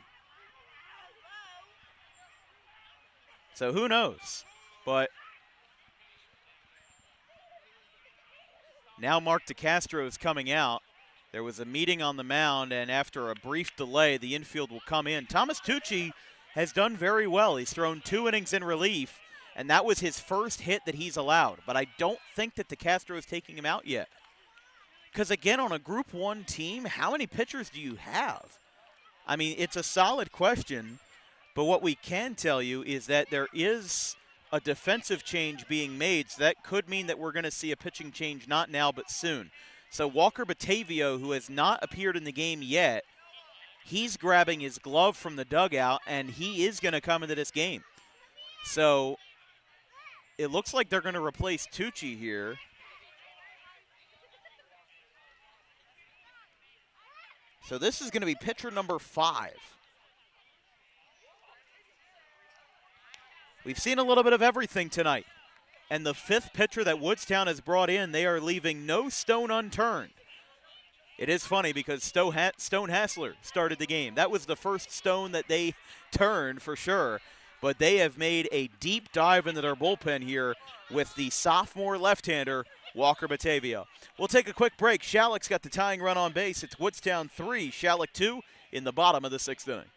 So who knows? But now Mark DeCastro is coming out. There was a meeting on the mound, and after a brief delay, the infield will come in. Thomas Tucci has done very well. He's thrown 2 innings in relief, and that was his first hit that he's allowed. But I don't think that DeCastro is taking him out yet. Because, again, on a Group 1 team, how many pitchers do you have? I mean, it's a solid question, but what we can tell you is that there is a defensive change being made, so that could mean that we're going to see a pitching change not now but soon. So Walker Batavio, who has not appeared in the game yet, he's grabbing his glove from the dugout, and he is going to come into this game. So it looks like they're going to replace Tucci here. So this is going to be pitcher number 5. We've seen a little bit of everything tonight. And the 5th pitcher that Woodstown has brought in, they are leaving no stone unturned. It is funny because Stone Hassler started the game. That was the first stone that they turned for sure. But they have made a deep dive into their bullpen here with the sophomore left-hander, Walker Batavia. We'll take a quick break. Schalick's got the tying run on base. It's Woodstown 3, Schalick 2 in the bottom of the 6th inning.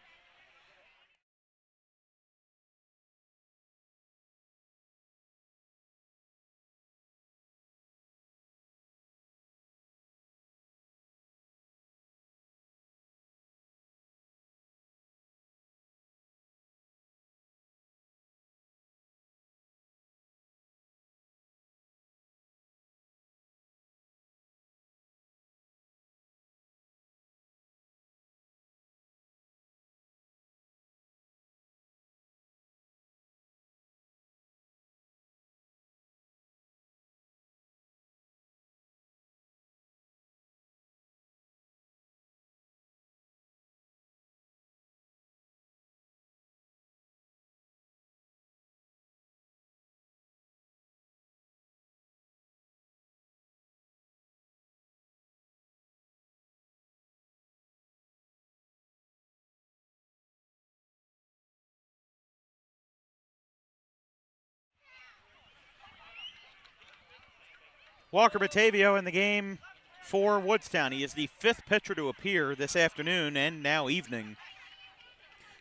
Walker Batavia in the game for Woodstown. He is the 5th pitcher to appear this afternoon and now evening.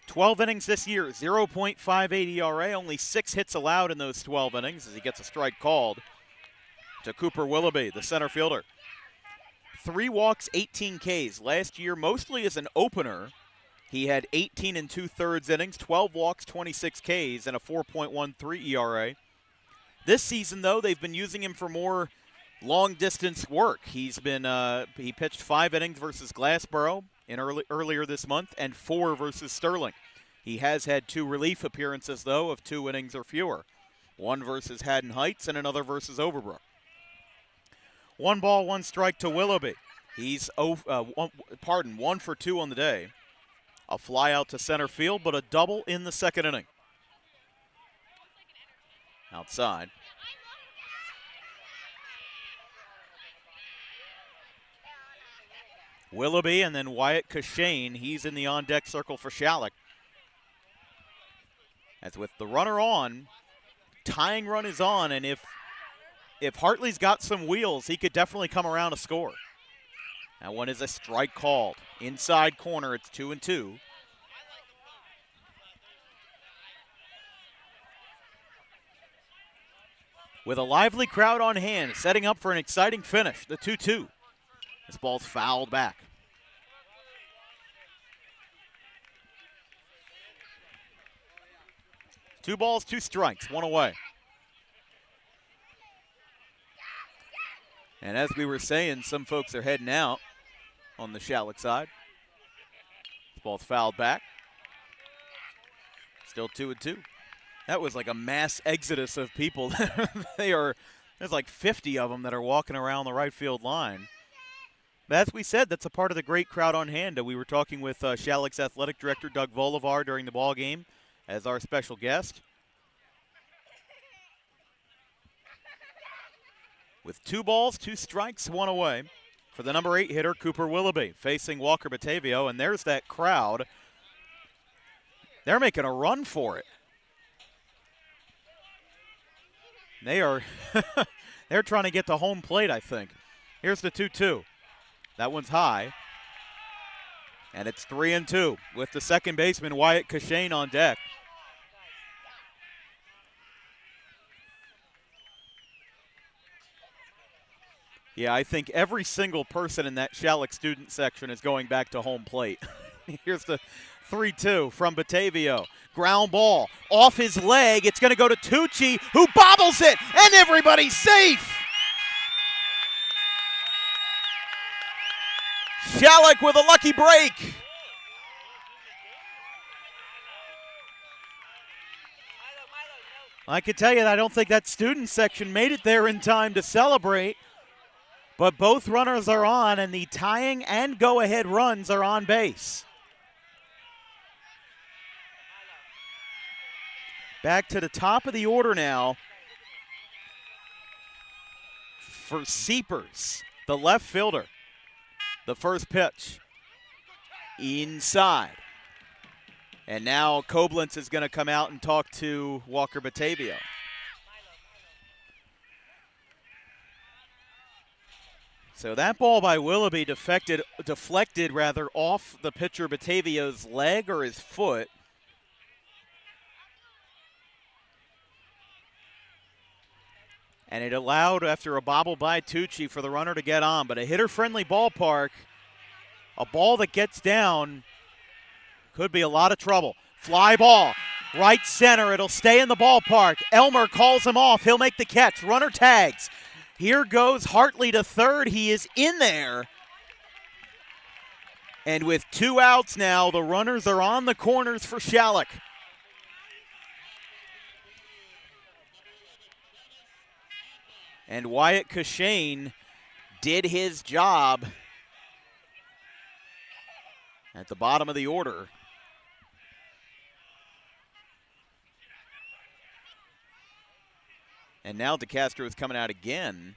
12 innings this year, 0.58 ERA, only 6 hits allowed in those 12 innings as he gets a strike called to Cooper Willoughby, the center fielder. 3 walks, 18 Ks. Last year, mostly as an opener, he had 18 2/3 innings, 12 walks, 26 Ks, and a 4.13 ERA. This season, though, they've been using him for more long-distance work. He's been he pitched 5 innings versus Glassboro in earlier this month and 4 versus Sterling. He has had 2 relief appearances, though, of 2 innings or fewer. 1 versus Haddon Heights and another versus Overbrook. 1 ball, 1 strike to Willoughby. He's 1 for 2 on the day. A fly out to center field, but a double in the 2nd inning. Outside. Willoughby and then Wyatt Cashane. He's in the on-deck circle for Schalick. As with the runner on, tying run is on, and if Hartley's got some wheels, he could definitely come around to score. That one is a strike called. Inside corner, it's 2-2. With a lively crowd on hand, setting up for an exciting finish, the 2-2. This ball's fouled back. Two balls, 2 strikes, 1 away. And as we were saying, some folks are heading out on the Schalick side. This ball's fouled back. Still 2-2. That was like a mass exodus of people. There's like 50 of them that are walking around the right field line. But as we said, that's a part of the great crowd on hand. We were talking with Schalick's athletic director, Doug Volivar, during the ball game as our special guest. With 2 balls, 2 strikes, 1 away for the number 8 hitter, Cooper Willoughby, facing Walker Batavia, and there's that crowd. They're making a run for it. They're trying to get to home plate, I think. Here's the 2-2. That one's high. And it's 3-2 with the second baseman, Wyatt Cashane, on deck. Yeah, I think every single person in that Schalick student section is going back to home plate. Here's the 3-2 from Batavia. Ground ball off his leg. It's going to go to Tucci, who bobbles it, and everybody's safe. Schalick with a lucky break. I can tell you that I don't think that student section made it there in time to celebrate. But both runners are on, and the tying and go-ahead runs are on base. Back to the top of the order now for Seepers, the left fielder. The first pitch inside. And now Koblenz is going to come out and talk to Walker Batavia. So that ball by Willoughby deflected off the pitcher Batavio's leg or his foot. And it allowed, after a bobble by Tucci, for the runner to get on. But a hitter-friendly ballpark, a ball that gets down, could be a lot of trouble. Fly ball, right center. It'll stay in the ballpark. Elmer calls him off. He'll make the catch. Runner tags. Here goes Hartley to third. He is in there. And with 2 outs now, the runners are on the corners for Schalick. And Wyatt Cushane did his job at the bottom of the order. And now DeCastro is coming out again.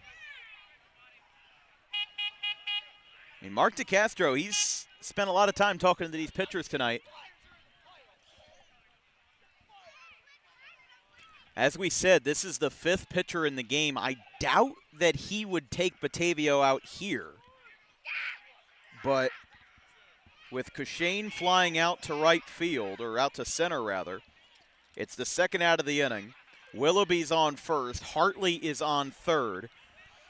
I mean, Mark DeCastro, he's spent a lot of time talking to these pitchers tonight. As we said, this is the 5th pitcher in the game. I doubt that he would take Batavio out here. But with Cushane flying out to right field, or out to center rather, it's the 2nd out of the inning. Willoughby's on first. Hartley is on third.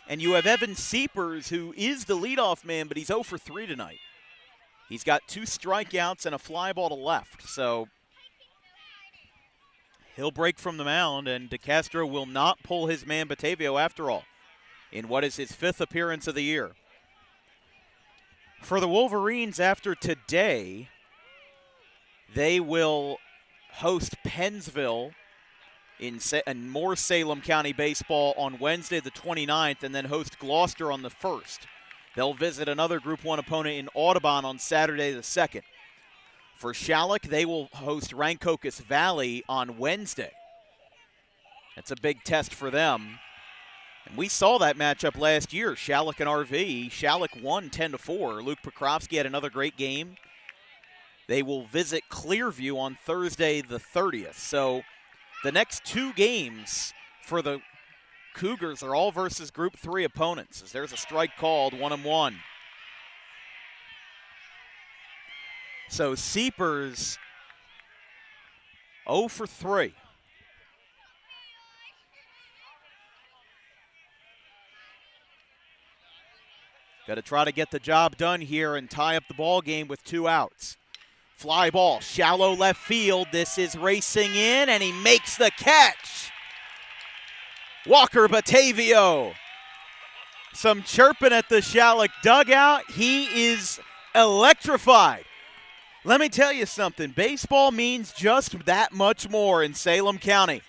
And you have Evan Seepers, who is the leadoff man, but he's 0 for 3 tonight. He's got 2 strikeouts and a fly ball to left. So he'll break from the mound, and DeCastro will not pull his man Batavio after all, in what is his 5th appearance of the year. For the Wolverines, after today, they will host Pennsville in more Salem County baseball on Wednesday the 29th, and then host Gloucester on the 1st. They'll visit another Group 1 opponent in Audubon on Saturday the 2nd. For Schalick, they will host Rancocas Valley on Wednesday. That's a big test for them. And we saw that matchup last year, Schalick and RV. Schalick won 10-4. Luke Pokrovsky had another great game. They will visit Clearview on Thursday the 30th. So the next 2 games for the Cougars are all versus Group 3 opponents, as there's a strike called, 1-1. So Seepers 0 for 3. Got to try to get the job done here and tie up the ball game with 2 outs. Fly ball, shallow left field. This is racing in, and he makes the catch. Walker Batavio. Some chirping at the Schalick dugout. He is electrified. Let me tell you something. Baseball means just that much more in Salem County.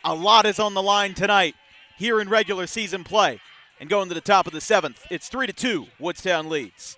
A lot is on the line tonight here in regular season play. And going to the top of the 7th, it's 3-2. Woodstown leads.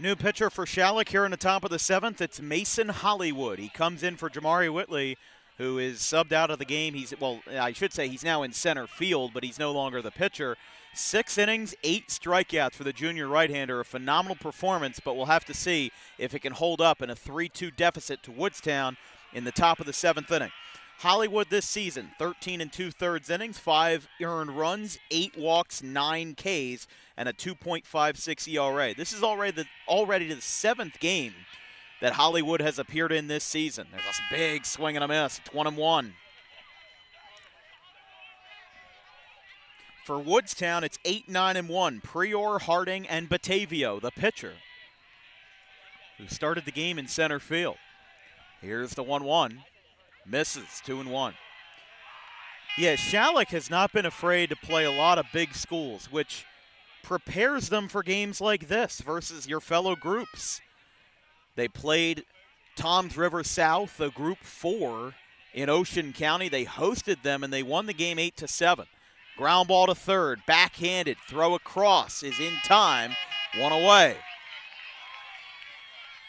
New pitcher for Schalick here in the top of the 7th. It's Mason Hollywood. He comes in for Jamari Whitley, who is subbed out of the game. I should say he's now in center field, but he's no longer the pitcher. 6 innings, 8 strikeouts for the junior right-hander. A phenomenal performance, but we'll have to see if it can hold up in a 3-2 deficit to Woodstown in the top of the 7th inning. Hollywood this season, 13 2/3 innings, 5 earned runs, 8 walks, 9 Ks, and a 2.56 ERA. This is already the 7th game that Hollywood has appeared in this season. There's a big swing and a miss. It's 1-1. For Woodstown, it's 8-9-1. Prior, Harding, and Batavio, the pitcher, who started the game in center field. Here's the 1-1. Misses, 2-1. Yeah, Schalick has not been afraid to play a lot of big schools, which prepares them for games like this versus your fellow groups. They played Toms River South, a Group 4 in Ocean County. They hosted them, and they won the game 8-7. Ground ball to third, backhanded, throw across is in time, 1 away.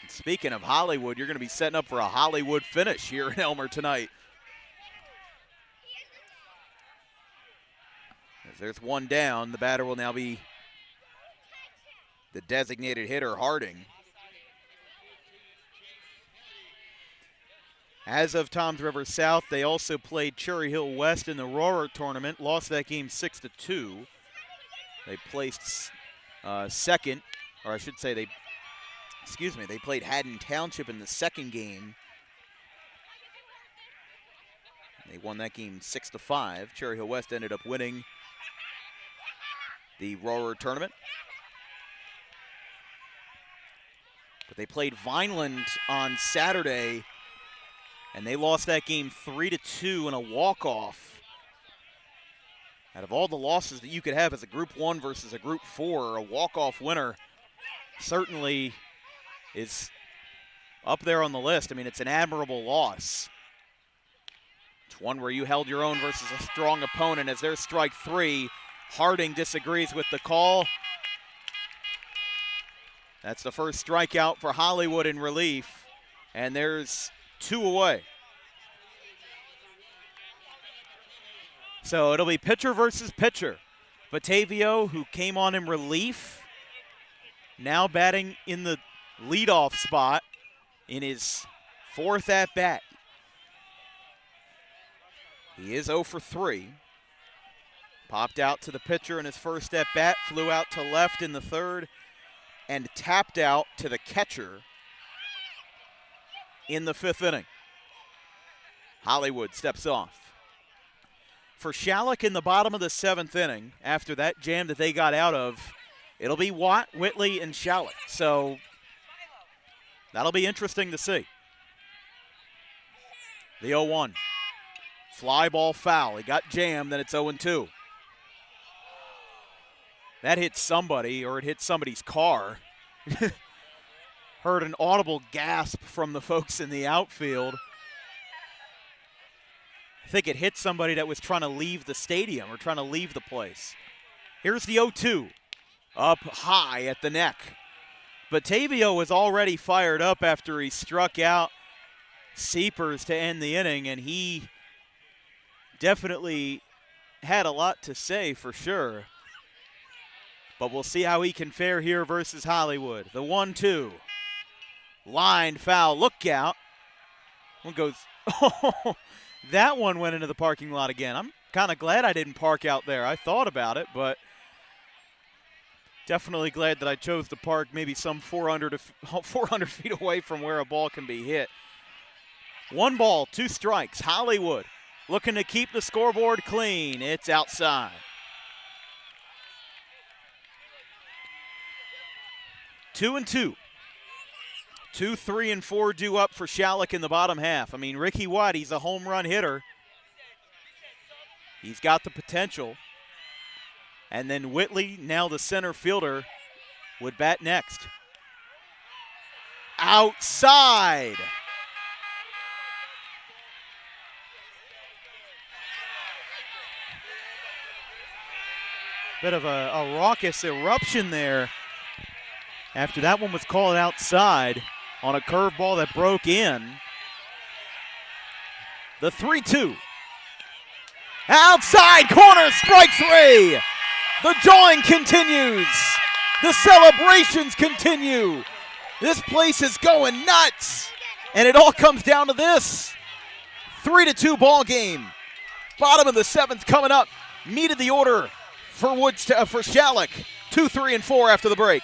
And speaking of Hollywood, you're going to be setting up for a Hollywood finish here in Elmer tonight. As there's one down, the batter will now be the designated hitter, Harding. As of Toms River South, they also played Cherry Hill West in the Roarer tournament, lost that game 6-2. They placed second, or I should say they played Haddon Township in the second game. They won that game 6-5. Cherry Hill West ended up winning the Roarer tournament. But they played Vineland on Saturday, and they lost that game 3-2 in a walk-off. Out of all the losses that you could have as a Group 1 versus a Group 4, a walk-off winner certainly is up there on the list. I mean, it's an admirable loss. It's one where you held your own versus a strong opponent. As there's strike 3, Harding disagrees with the call. That's the first strikeout for Hollywood in relief, and there's 2 away. So it'll be pitcher versus pitcher. Batavio, who came on in relief, now batting in the leadoff spot in his 4th at-bat. He is 0 for 3. Popped out to the pitcher in his first at-bat, flew out to left in the 3rd, and tapped out to the catcher in the 5th inning. Hollywood steps off. For Schalick in the bottom of the 7th inning, after that jam that they got out of, it'll be Watt, Whitley, and Schalick. So that'll be interesting to see. The 0-1. Fly ball foul. He got jammed, then it's 0-2. That hit somebody, or it hit somebody's car. Heard an audible gasp from the folks in the outfield. I think it hit somebody that was trying to leave the stadium or trying to leave the place. Here's the 0-2. Up high at the neck. Batavio was already fired up after he struck out Seepers to end the inning, and he definitely had a lot to say for sure. But we'll see how he can fare here versus Hollywood. The 1-2. Line foul. Look out. One goes. Oh, that one went into the parking lot again. I'm kind of glad I didn't park out there. I thought about it, but definitely glad that I chose to park maybe some 400 feet away from where a ball can be hit. 1 ball, 2 strikes. Hollywood looking to keep the scoreboard clean. It's outside. 2-2. 2, 3, and 4 due up for Schalick in the bottom half. I mean, Ricky Watt, he's a home run hitter. He's got the potential. And then Whitley, now the center fielder, would bat next. Outside. Bit of a raucous eruption there after that one was called outside on a curveball that broke in. The 3-2. Outside corner, strike three. The jawing continues. The celebrations continue. This place is going nuts. And it all comes down to this. 3-2 ball game. Bottom of the seventh coming up. Meat of the order for Schalick. 2, 3, and 4 after the break.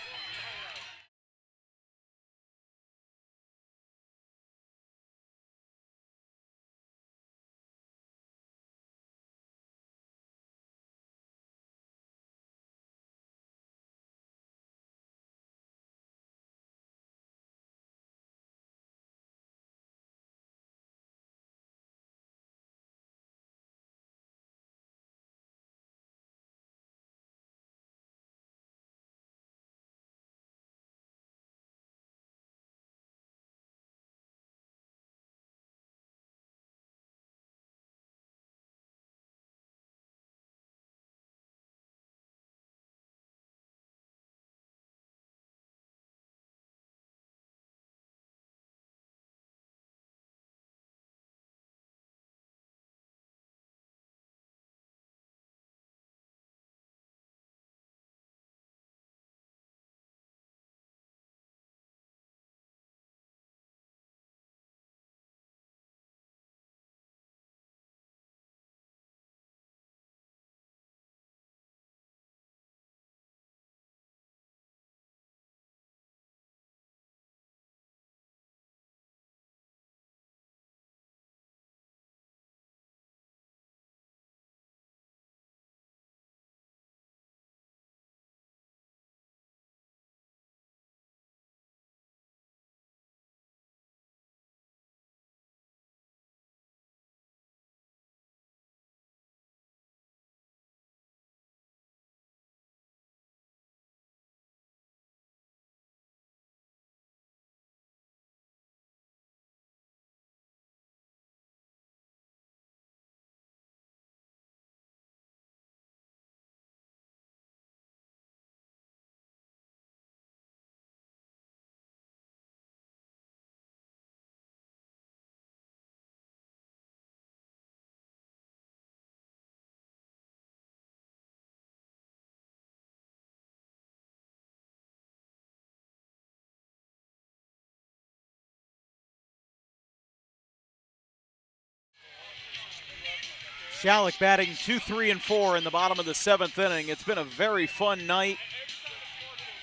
Schalick batting 2, 3, and 4 in the bottom of the seventh inning. It's been a very fun night.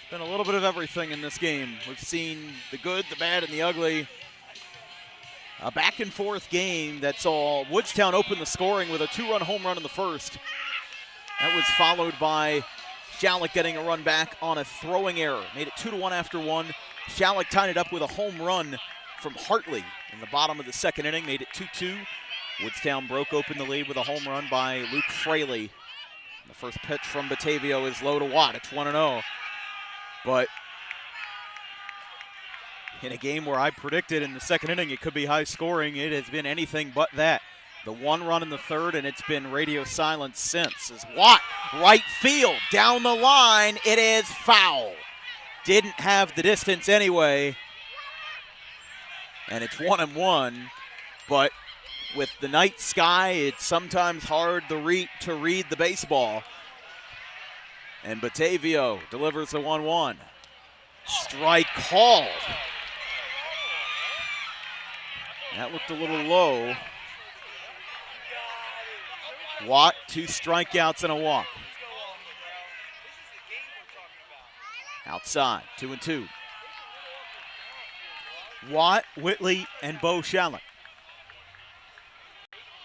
It's been a little bit of everything in this game. We've seen the good, the bad, and the ugly. A back and forth game that's all. Woodstown opened the scoring with a 2-run home run in the first. That was followed by Schalick getting a run back on a throwing error. Made it 2-1 after one. Schalick tied it up with a home run from Hartley in the bottom of the second inning. Made it 2-2. Woodstown broke open the lead with a home run by Luke Fraley. The first pitch from Batavio is low to Watt. It's 1-0. But in a game where I predicted in the second inning it could be high scoring, it has been anything but that. The one run in the third, and it's been radio silence since. As Watt, right field, down the line, it is foul. Didn't have the distance anyway. And it's 1-1, but with the night sky, it's sometimes hard to read the baseball. And Batavio delivers the 1-1. Strike called. That looked a little low. Watt, 2 strikeouts and a walk. Outside, 2-2. Watt, Whitley, and Bo Schalick.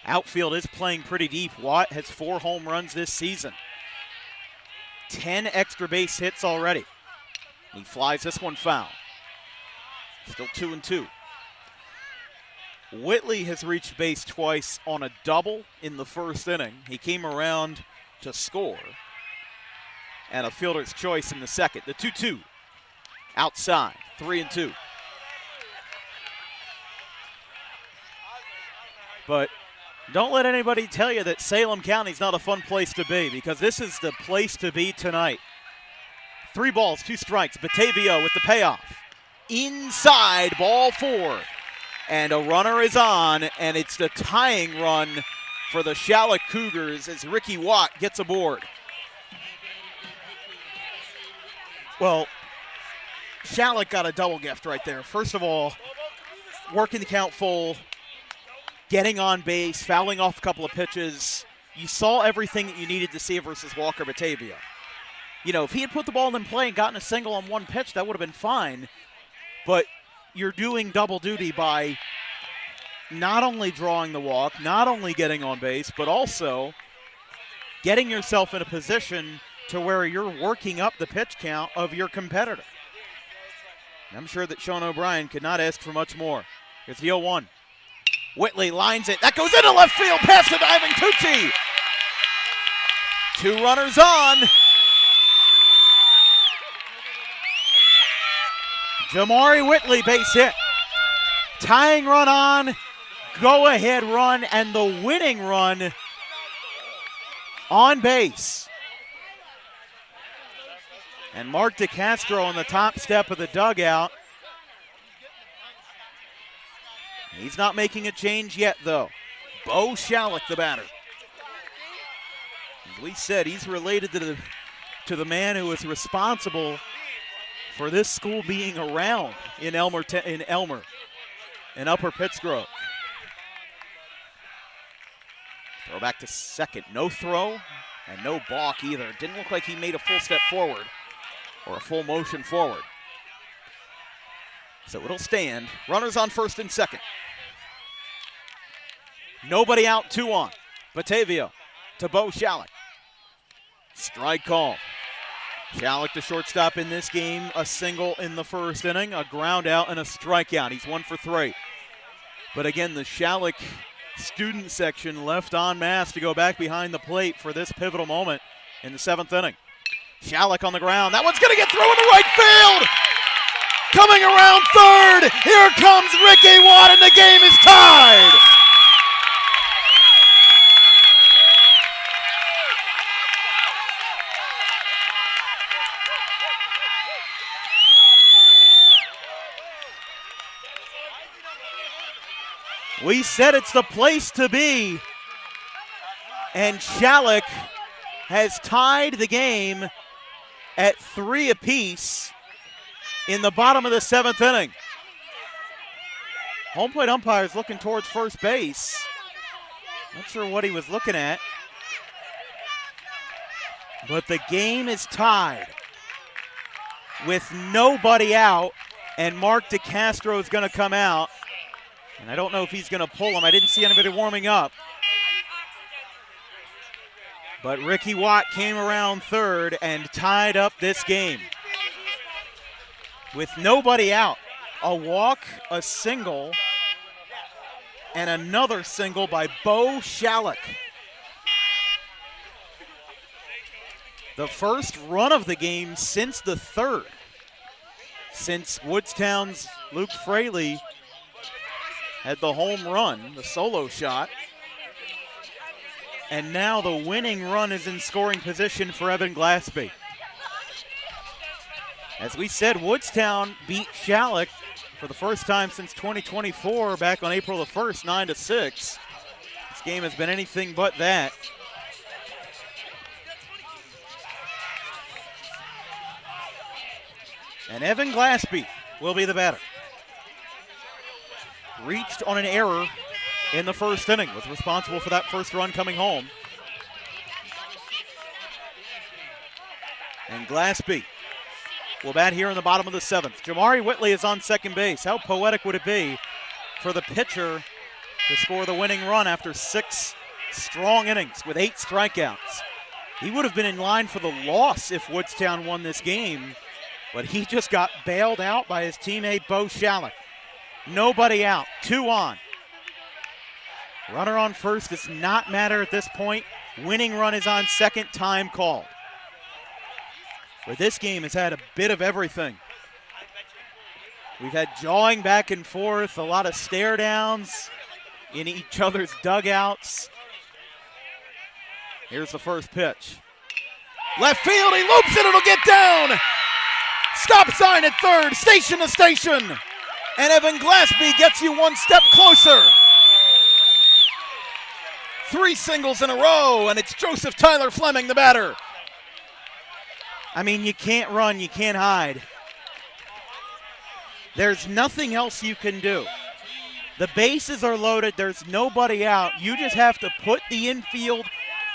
Outfield is playing pretty deep. Watt has 4 home runs this season. 10 extra base hits already. He flies this one foul. Still 2-2. Whitley has reached base twice on a double in the first inning. He came around to score. And a fielder's choice in the second. The 2-2. Outside, 3-2. But don't let anybody tell you that Salem County's not a fun place to be, because this is the place to be tonight. 3 balls, 2 strikes. Batavia with the payoff. Inside, ball 4. And a runner is on, and it's the tying run for the Schalick Cougars as Ricky Watt gets aboard. Well, Schalick got a double gift right there. First of all, working the count full, getting on base, fouling off a couple of pitches. You saw everything that you needed to see versus Walker Batavia. You know, if he had put the ball in play and gotten a single on one pitch, that would have been fine. But you're doing double duty by not only drawing the walk, not only getting on base, but also getting yourself in a position to where you're working up the pitch count of your competitor. And I'm sure that Sean O'Brien could not ask for much more. Here's the 0-1. Whitley lines it. That goes into left field past the diving Tucci. 2 runners on. Jamari Whitley base hit. Tying run on. Go ahead run and the winning run on base. And Mark DeCastro on the top step of the dugout. He's not making a change yet, though. Bo Schalick, the batter. As we said, he's related to the man who was responsible for this school being around in Elmer in Upper Pittsgrove. Throw back to second. No throw and no balk either. Didn't look like he made a full step forward or a full motion forward. So it'll stand. Runners on first and second. Nobody out, 2 on. Batavia to Bo Schalick. Strike call. Schalick, the shortstop in this game, a single in the first inning, a ground out and a strikeout. He's 1 for 3. But again, the Schalick student section left en masse to go back behind the plate for this pivotal moment in the 7th inning. Schalick on the ground. That one's going to get through into right field. Coming around third. Here comes Ricky Watt, and the game is tied. We said it's the place to be, and Schalick has tied the game at 3 apiece in the bottom of the 7th inning. Home plate umpire is looking towards first base. Not sure what he was looking at, but the game is tied with nobody out, and Mark DeCastro is going to come out. And I don't know if he's going to pull him. I didn't see anybody warming up. But Ricky Watt came around third and tied up this game. With nobody out. A walk, a single, and another single by Bo Schalick. The first run of the game since the 3rd. Since Woodstown's Luke Fraley had the home run, the solo shot. And now the winning run is in scoring position for Evan Glaspie. As we said, Woodstown beat Schalick for the first time since 2024 back on April the 1st, 9-6. This game has been anything but that. And Evan Glaspie will be the batter. Reached on an error in the first inning, was responsible for that first run coming home. And Glaspie will bat here in the bottom of the 7th. Jamari Whitley is on second base. How poetic would it be for the pitcher to score the winning run after 6 strong innings with 8 strikeouts? He would have been in line for the loss if Woodstown won this game, but he just got bailed out by his teammate Bo Schalick. Nobody out, 2 on. Runner on first does not matter at this point. Winning run is on second, time called. But this game has had a bit of everything. We've had jawing back and forth, a lot of stare downs in each other's dugouts. Here's the first pitch. Left field, he loops it, it'll get down. Stop sign at third. Station to station. And Evan Glassby gets you one step closer. 3 singles in a row, and it's Joseph Tyler Fleming, the batter. I mean, you can't run, you can't hide. There's nothing else you can do. The bases are loaded, there's nobody out. You just have to put the infield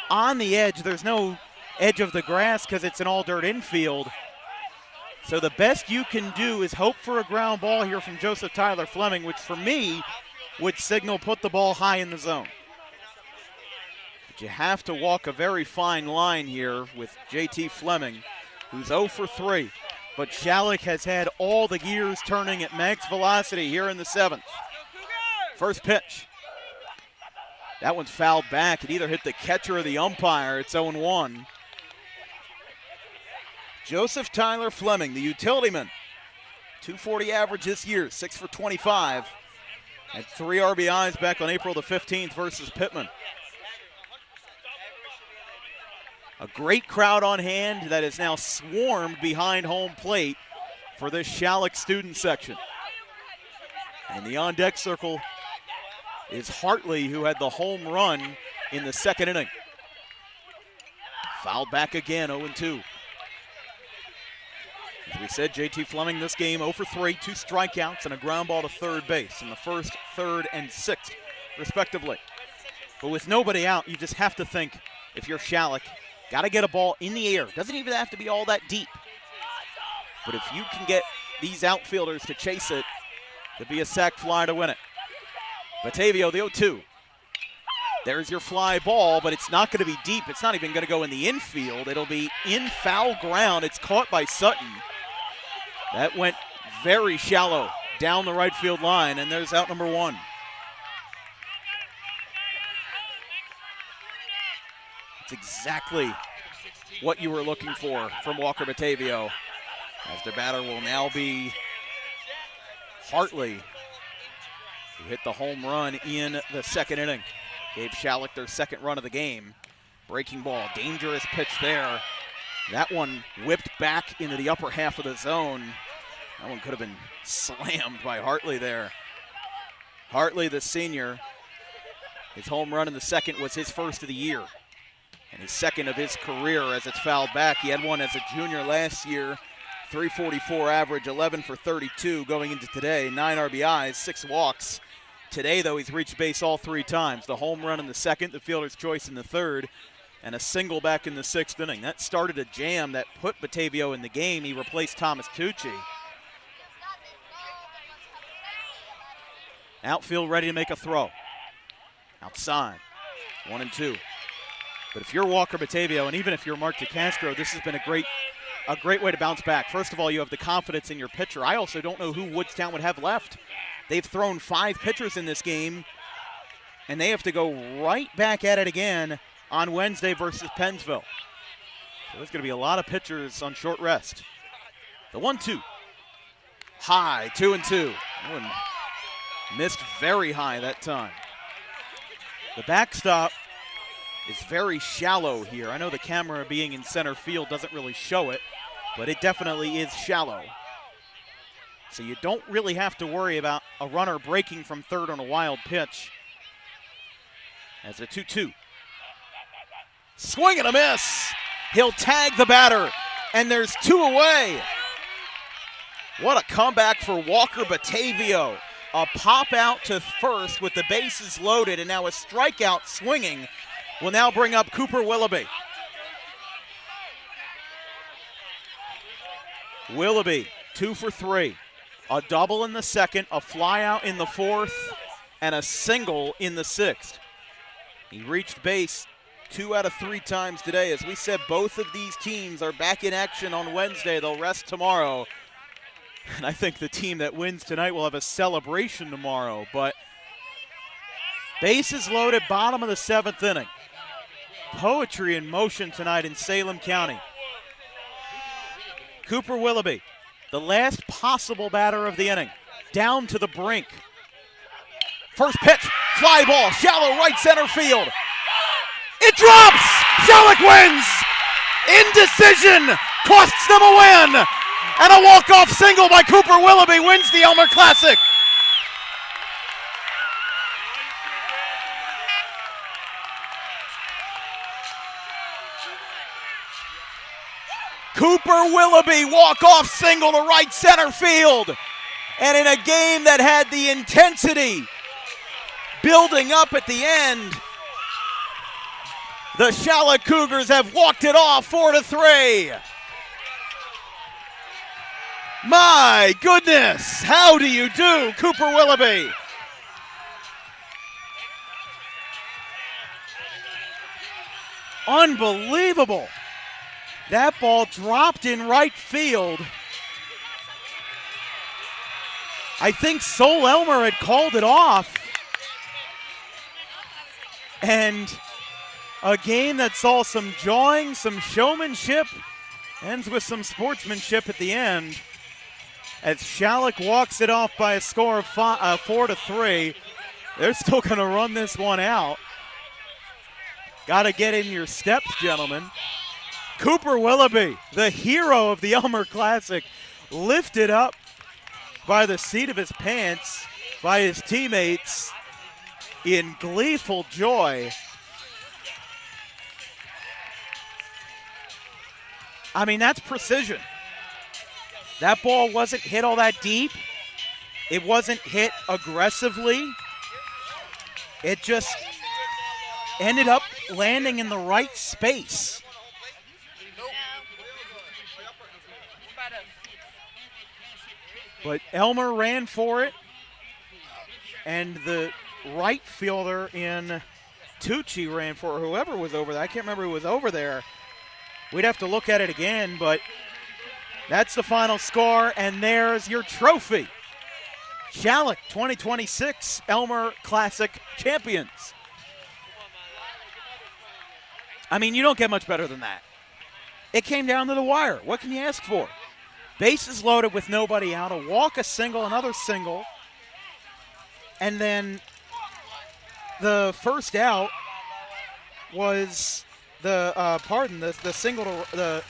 on the edge. There's no edge of the grass because it's an all-dirt infield. So the best you can do is hope for a ground ball here from Joseph Tyler Fleming, which for me would signal put the ball high in the zone. But you have to walk a very fine line here with JT Fleming, who's 0 for 3. But Schalick has had all the gears turning at max velocity here in the 7th. First pitch. That one's fouled back. It either hit the catcher or the umpire. It's 0-1. Joseph Tyler Fleming, the utility man. 240 average this year, 6 for 25. Had 3 RBIs back on April the 15th versus Pittman. A great crowd on hand that is now swarmed behind home plate for this Schalick student section. And the on-deck circle is Hartley, who had the home run in the 2nd inning. Fouled back again, 0-2. As we said, JT Fleming this game 0 for 3, 2 strikeouts and a ground ball to third base in the 1st, 3rd, and 6th, respectively. But with nobody out, you just have to think, if you're Schalick, got to get a ball in the air. Doesn't even have to be all that deep. But if you can get these outfielders to chase it, could be a sac fly to win it. Batavio, the 0-2. There's your fly ball, but it's not going to be deep. It's not even going to go in the infield. It'll be in foul ground. It's caught by Sutton. That went very shallow down the right field line, and there's out number 1. It's exactly what you were looking for from Walker Batavio, as their batter will now be Hartley, who hit the home run in the 2nd inning. Gave Schalick their 2nd run of the game. Breaking ball, dangerous pitch there. That one whipped back into the upper half of the zone. That one could have been slammed by Hartley there. Hartley, the senior, his home run in the 2nd was his 1st of the year and his 2nd of his career as it's fouled back. He had one as a junior last year, 344 average, 11 for 32 going into today, 9 RBIs, 6 walks. Today, though, he's reached base all 3 times. The home run in the 2nd, the fielder's choice in the 3rd, and a single back in the 6th inning. That started a jam that put Batavio in the game. He replaced Thomas Tucci. Outfield ready to make a throw. Outside, 1-2. But if you're Walker Batavio, and even if you're Mark DeCastro, this has been a great way to bounce back. First of all, you have the confidence in your pitcher. I also don't know who Woodstown would have left. They've thrown 5 pitchers in this game, and they have to go right back at it again on Wednesday versus Pennsville. So there's going to be a lot of pitchers on short rest. The 1-2. High, 2-2. That one missed very high that time. The backstop is very shallow here. I know the camera being in center field doesn't really show it, but it definitely is shallow. So you don't really have to worry about a runner breaking from 3rd on a wild pitch. As a 2-2. Swing and a miss. He'll tag the batter, and there's 2 away. What a comeback for Walker Batavio. A pop out to 1st with the bases loaded, and now a strikeout swinging will now bring up Cooper Willoughby. Willoughby, 2 for 3. A double in the 2nd, a fly out in the 4th, and a single in the 6th. He reached base 2 out of 3 times today. As we said, both of these teams are back in action on Wednesday. They'll rest tomorrow. And I think the team that wins tonight will have a celebration tomorrow. But bases loaded, bottom of the 7th inning. Poetry in motion tonight in Salem County. Cooper Willoughby, the last possible batter of the inning, down to the brink. First pitch, fly ball, shallow right center field. It drops! Schalick wins! Indecision costs them a win! And a walk-off single by Cooper Willoughby wins the Elmer Classic. Cooper Willoughby walk-off single to right center field. And in a game that had the intensity building up at the end, the Schalick Cougars have walked it off 4-3. My goodness, how do you do, Cooper Willoughby? Unbelievable. That ball dropped in right field. I think Sol Elmer had called it off. And a game that saw some jawing, some showmanship, ends with some sportsmanship at the end. As Schalick walks it off by a score of 4-3. They're still going to run this one out. Got to get in your steps, gentlemen. Cooper Willoughby, the hero of the Elmer Classic, lifted up by the seat of his pants by his teammates in gleeful joy. I mean, that's precision. That ball wasn't hit all that deep. It wasn't hit aggressively. It just ended up landing in the right space. But Elmer ran for it, and the right fielder in Tucci ran for it. Whoever was over there, I can't remember who was over there. We'd have to look at it again, but that's the final score, and there's your trophy. Schalick 2026 Elmer Classic champions. I mean, you don't get much better than that. It came down to the wire. What can you ask for? Bases loaded with nobody out, a walk, a single, another single. And then the first out was the single to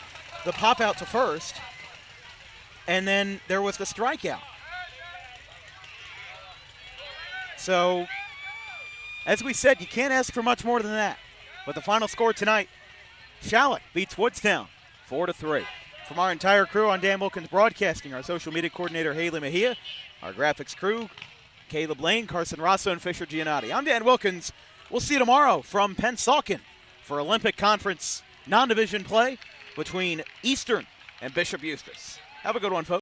the pop out to first. And then there was the strikeout. So, as we said, you can't ask for much more than that. But the final score tonight, Schalick beats Woodstown 4-3. From our entire crew on Dan Wilkins Broadcasting, our social media coordinator, Haley Mejia, our graphics crew, Caleb Lane, Carson Rosso, and Fisher Giannotti. I'm Dan Wilkins. We'll see you tomorrow from Pennsauken for Olympic Conference non-division play between Eastern and Bishop Eustace. Have a good one, folks.